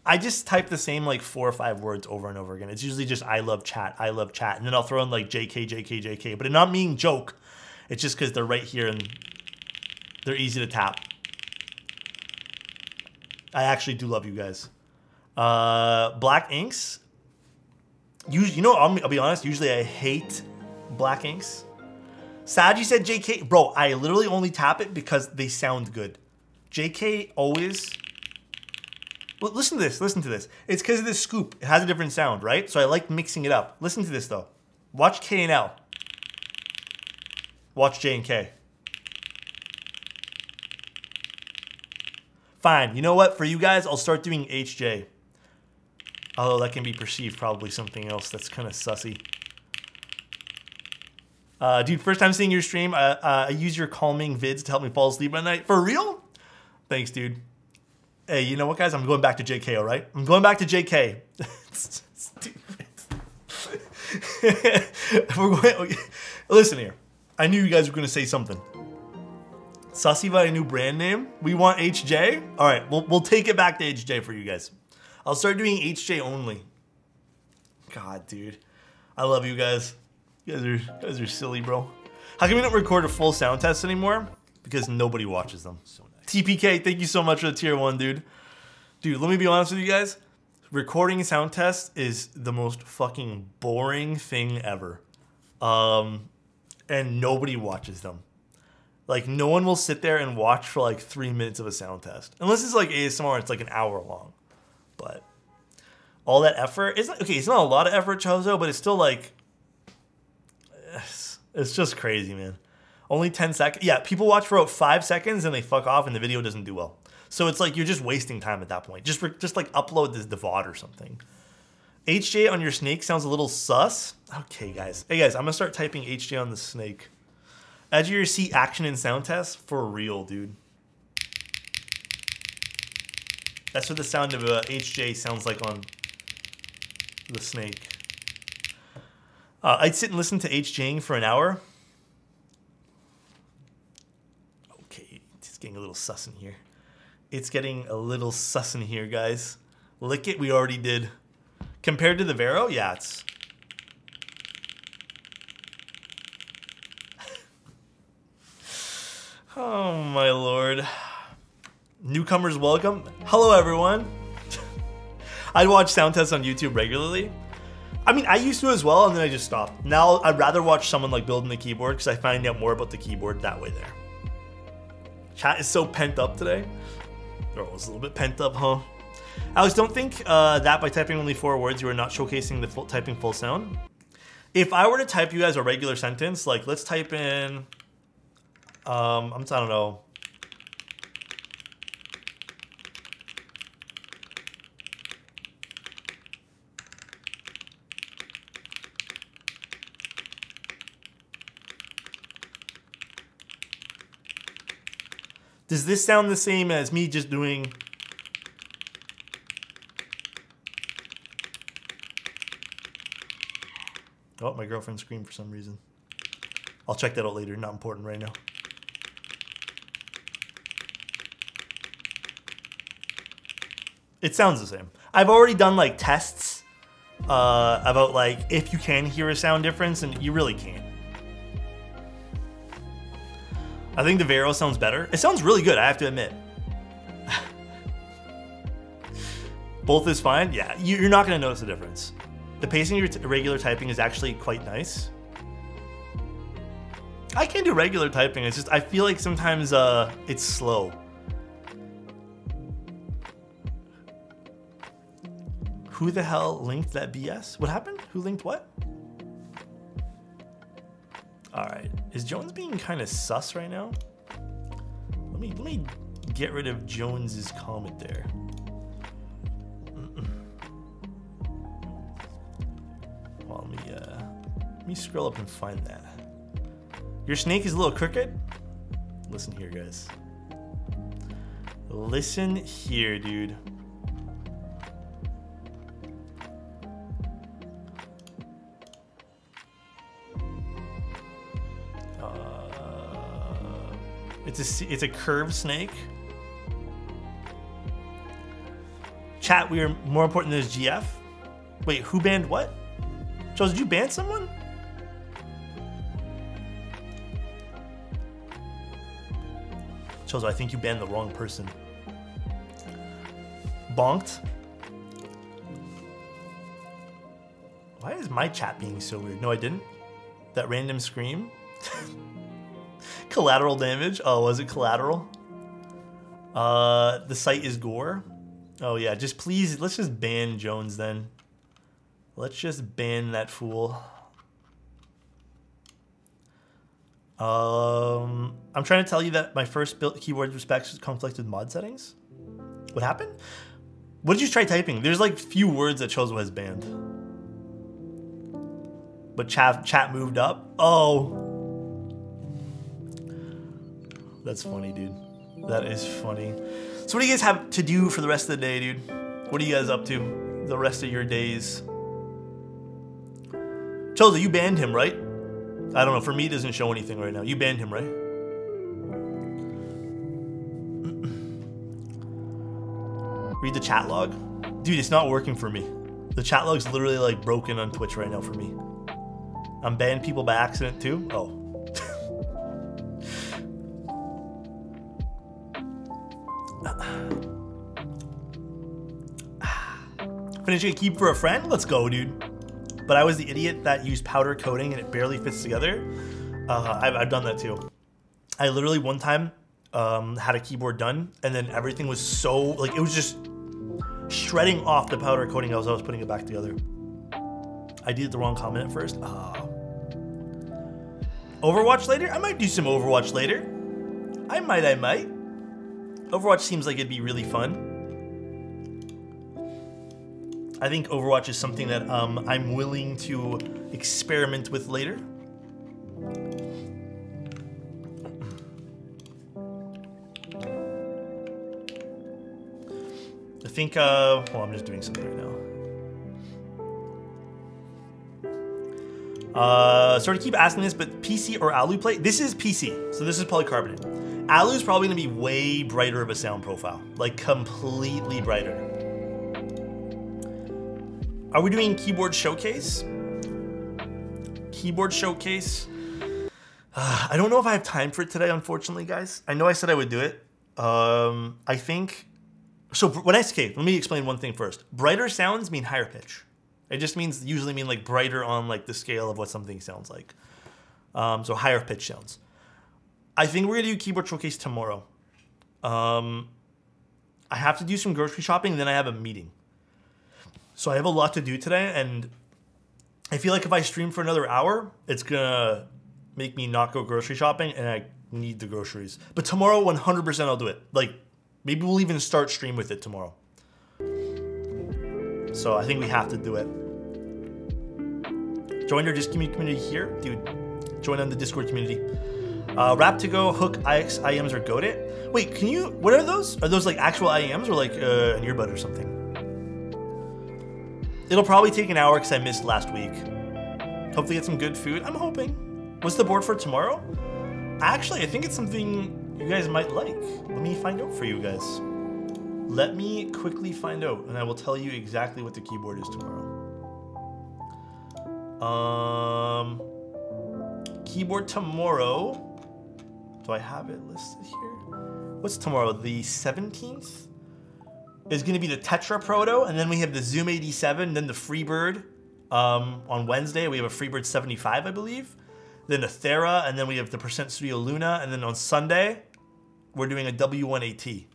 I just type the same like 4 or 5 words over and over again. It's usually just I love chat, and then I'll throw in like JK, JK, JK, but it not meaning joke. It's just because they're right here and they're easy to tap. I actually do love you guys. Black inks. You know, I'll be honest, usually I hate black inks. Sad you said JK. Bro, I literally only tap it because they sound good. JK always... Listen to this, listen to this. It's because of this scoop. It has a different sound, right? So I like mixing it up. Listen to this though. Watch K and L. Watch J and K. Fine, you know what? For you guys, I'll start doing HJ. Although that can be perceived probably something else that's kind of sussy. Dude, first time seeing your stream. I use your calming vids to help me fall asleep at night. For real? Thanks, dude. Hey, you know what, guys? I'm going back to JK, all right? I'm going back to JK. Stupid. Listen here. I knew you guys were going to say something. Sussy by a new brand name? We want HJ? All right, we'll take it back to HJ for you guys. I'll start doing HJ only. God, dude. I love you guys. You guys are silly, bro. How come we don't record a full sound test anymore? Because nobody watches them. So nice. TPK, thank you so much for the tier 1, dude. Dude, let me be honest with you guys. Recording sound tests is the most fucking boring thing ever. And nobody watches them. Like, no one will sit there and watch for like 3 minutes of a sound test. Unless it's like ASMR, it's like an hour long. But all that effort, it's not a lot of effort, Chozo, but it's still like, it's just crazy, man. Only 10 seconds. Yeah, people watch for about 5 seconds and they fuck off and the video doesn't do well. So it's like, you're just wasting time at that point. Just like upload this VOD or something. HJ on your snake sounds a little sus. Okay, guys. Hey, guys, I'm gonna start typing HJ on the snake. Edge of your seat action and sound test? For real, dude. That's what the sound of HJ sounds like on the snake. I'd sit and listen to HJing for an hour. Okay, it's getting a little sus in here. It's getting a little sus in here, guys. Lick it, we already did. Compared to the Vero, yeah, it's... Oh, my lord. Newcomers welcome. Hello, everyone. I watch sound tests on YouTube regularly. I mean, I used to as well, and then I just stopped. Now, I'd rather watch someone like building the keyboard because I find out more about the keyboard that way there. Chat is so pent up today. Oh, it was a little bit pent up, huh? Alex, don't think that by typing only 4 words, you are not showcasing the typing full sound. If I were to type you as a regular sentence, like let's type in, I don't know. Does this sound the same as me just doing... Oh, my girlfriend screamed for some reason. I'll check that out later. Not important right now. It sounds the same. I've already done like tests about like if you can hear a sound difference, and you really can't. I think the Vero sounds better. It sounds really good, I have to admit. Both is fine. Yeah, you're not going to notice the difference. The pacing of your regular typing is actually quite nice. I can do regular typing. It's just I feel like sometimes it's slow. Who the hell linked that BS? What happened? Who linked what? All right, is Jones being kind of sus right now? Let me get rid of Jones's comment there. Well, let me scroll up and find that. Your snake is a little crooked. Listen here, guys. Listen here, dude. It's a curved snake. Chat, we are more important than this GF. Wait, who banned what? Joe, did you ban someone? Chozo, I think you banned the wrong person. Bonked. Why is my chat being so weird? No, I didn't. That random scream. Collateral damage. Oh, was it collateral? The site is gore. Oh yeah, just please, let's just ban Jones then. Let's just ban that fool. I'm trying to tell you that my first built keyboard respects conflict with mod settings. What happened? What did you try typing? There's like few words that Chozo has banned. But chat moved up. Oh. That's funny, dude. That is funny. So what do you guys have to do for the rest of the day, dude? What are you guys up to the rest of your days? Chozo, you banned him, right? I don't know. For me, it doesn't show anything right now. You banned him, right? Read the chat log. Dude, it's not working for me. The chat log's literally like broken on Twitch right now for me. I'm banning people by accident too? Oh. Finishing a keep for a friend? Let's go, dude. But I was the idiot that used powder coating and it barely fits together. I've done that too. I literally one time had a keyboard done and then everything was so, like, it was just shredding off the powder coating as I was putting it back together. I did the wrong comment at first. Overwatch later? I might do some Overwatch later. I might. Overwatch seems like it'd be really fun. I think Overwatch is something that I'm willing to experiment with later. I think, well, I'm just doing something right now. Sorry to keep asking this, but PC or Alu play? This is PC, so this is polycarbonate. Alu's probably gonna be way brighter of a sound profile, like completely brighter. Are we doing keyboard showcase? Keyboard showcase. I don't know if I have time for it today, unfortunately, guys. I know I said I would do it. I think, so when I say, let me explain one thing first. Brighter sounds mean higher pitch. It just usually mean like brighter on like the scale of what something sounds like. So higher pitch sounds. I think we're gonna do keyboard showcase tomorrow. I have to do some grocery shopping, and then I have a meeting. So I have a lot to do today, and I feel like if I stream for another hour, it's gonna make me not go grocery shopping, and I need the groceries. But tomorrow, 100% I'll do it. Like, maybe we'll even start stream with it tomorrow. So I think we have to do it. Join our Discord community here. Dude, join on the Discord community. Rap to go, hook, IX, IEMs, or goated. Wait, can you, what are those? Are those like actual IEMs or like an earbud or something? It'll probably take an hour because I missed last week. Hopefully get some good food. I'm hoping. What's the board for tomorrow? Actually, I think it's something you guys might like. Let me find out for you guys. Let me quickly find out, and I will tell you exactly what the keyboard is tomorrow. Keyboard tomorrow. Do I have it listed here? What's tomorrow? The 17th is going to be the Tetra Proto, and then we have the Zoom 87, then the Freebird. On Wednesday, we have a Freebird 75, I believe. Then a Thera, and then we have the Percent Studio Luna, and then on Sunday, we're doing a W1AT.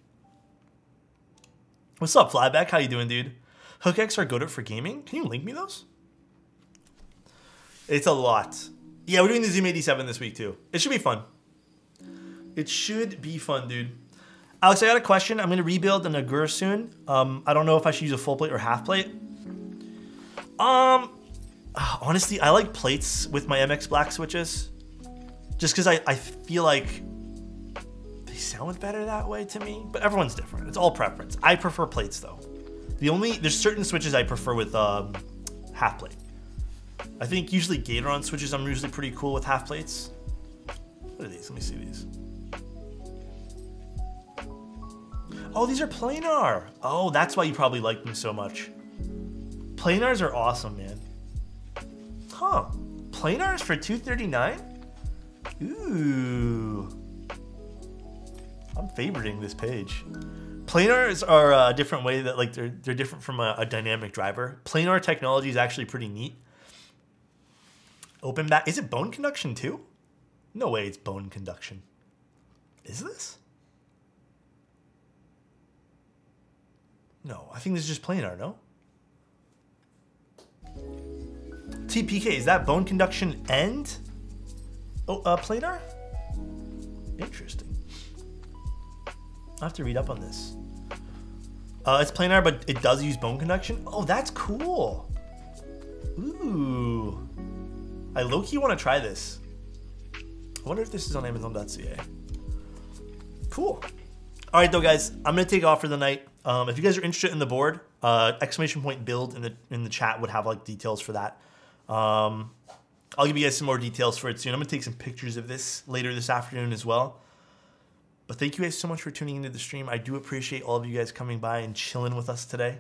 What's up, Flyback? How you doing, dude? HookX are good for gaming? Can you link me those? It's a lot. Yeah, we're doing the Zoom 87 this week, too. It should be fun. It should be fun, dude. Alex, I got a question. I'm going to rebuild an Agur soon. I don't know if I should use a full plate or half plate. Honestly, I like plates with my MX Black switches. Just because I feel like they sound better that way to me. But everyone's different. It's all preference. I prefer plates, though. There's certain switches I prefer with half plate. I think usually Gatoron switches I'm usually pretty cool with half plates. What are these? Let me see these. Oh, these are planar. Oh, that's why you probably like them so much. Planars are awesome, man. Huh. Planars for $239? Ooh. I'm favoriting this page. Planars are a different way that like they're different from a dynamic driver. Planar technology is actually pretty neat. Open back. Is it bone conduction too? No way it's bone conduction. Is this? No, I think this is just planar, no? TPK, is that bone conduction and planar? Interesting. I have to read up on this. It's planar, but it does use bone conduction. Oh, that's cool. Ooh. I low-key want to try this. I wonder if this is on Amazon.ca. Cool. All right, though, guys. I'm going to take off for the night. If you guys are interested in the board, !build in the chat would have like details for that. I'll give you guys some more details for it soon. I'm going to take some pictures of this later this afternoon as well. But thank you guys so much for tuning into the stream. I do appreciate all of you guys coming by and chilling with us today.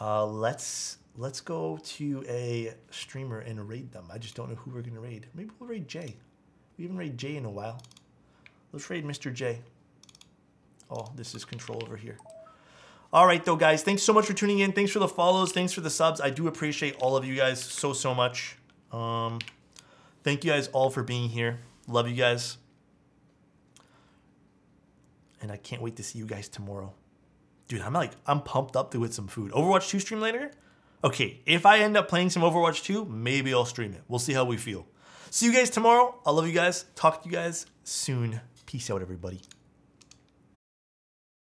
Let's go to a streamer and raid them. I just don't know who we're going to raid. Maybe we'll raid Jay. We haven't raided Jay in a while. Let's raid Mr. J. Oh, this is control over here. All right, though, guys. Thanks so much for tuning in. Thanks for the follows. Thanks for the subs. I do appreciate all of you guys so much. Thank you guys all for being here. Love you guys. And I can't wait to see you guys tomorrow. Dude, I'm pumped up to get some food. Overwatch 2 stream later? Okay, if I end up playing some Overwatch 2, maybe I'll stream it. We'll see how we feel. See you guys tomorrow. I love you guys. Talk to you guys soon. Peace out, everybody.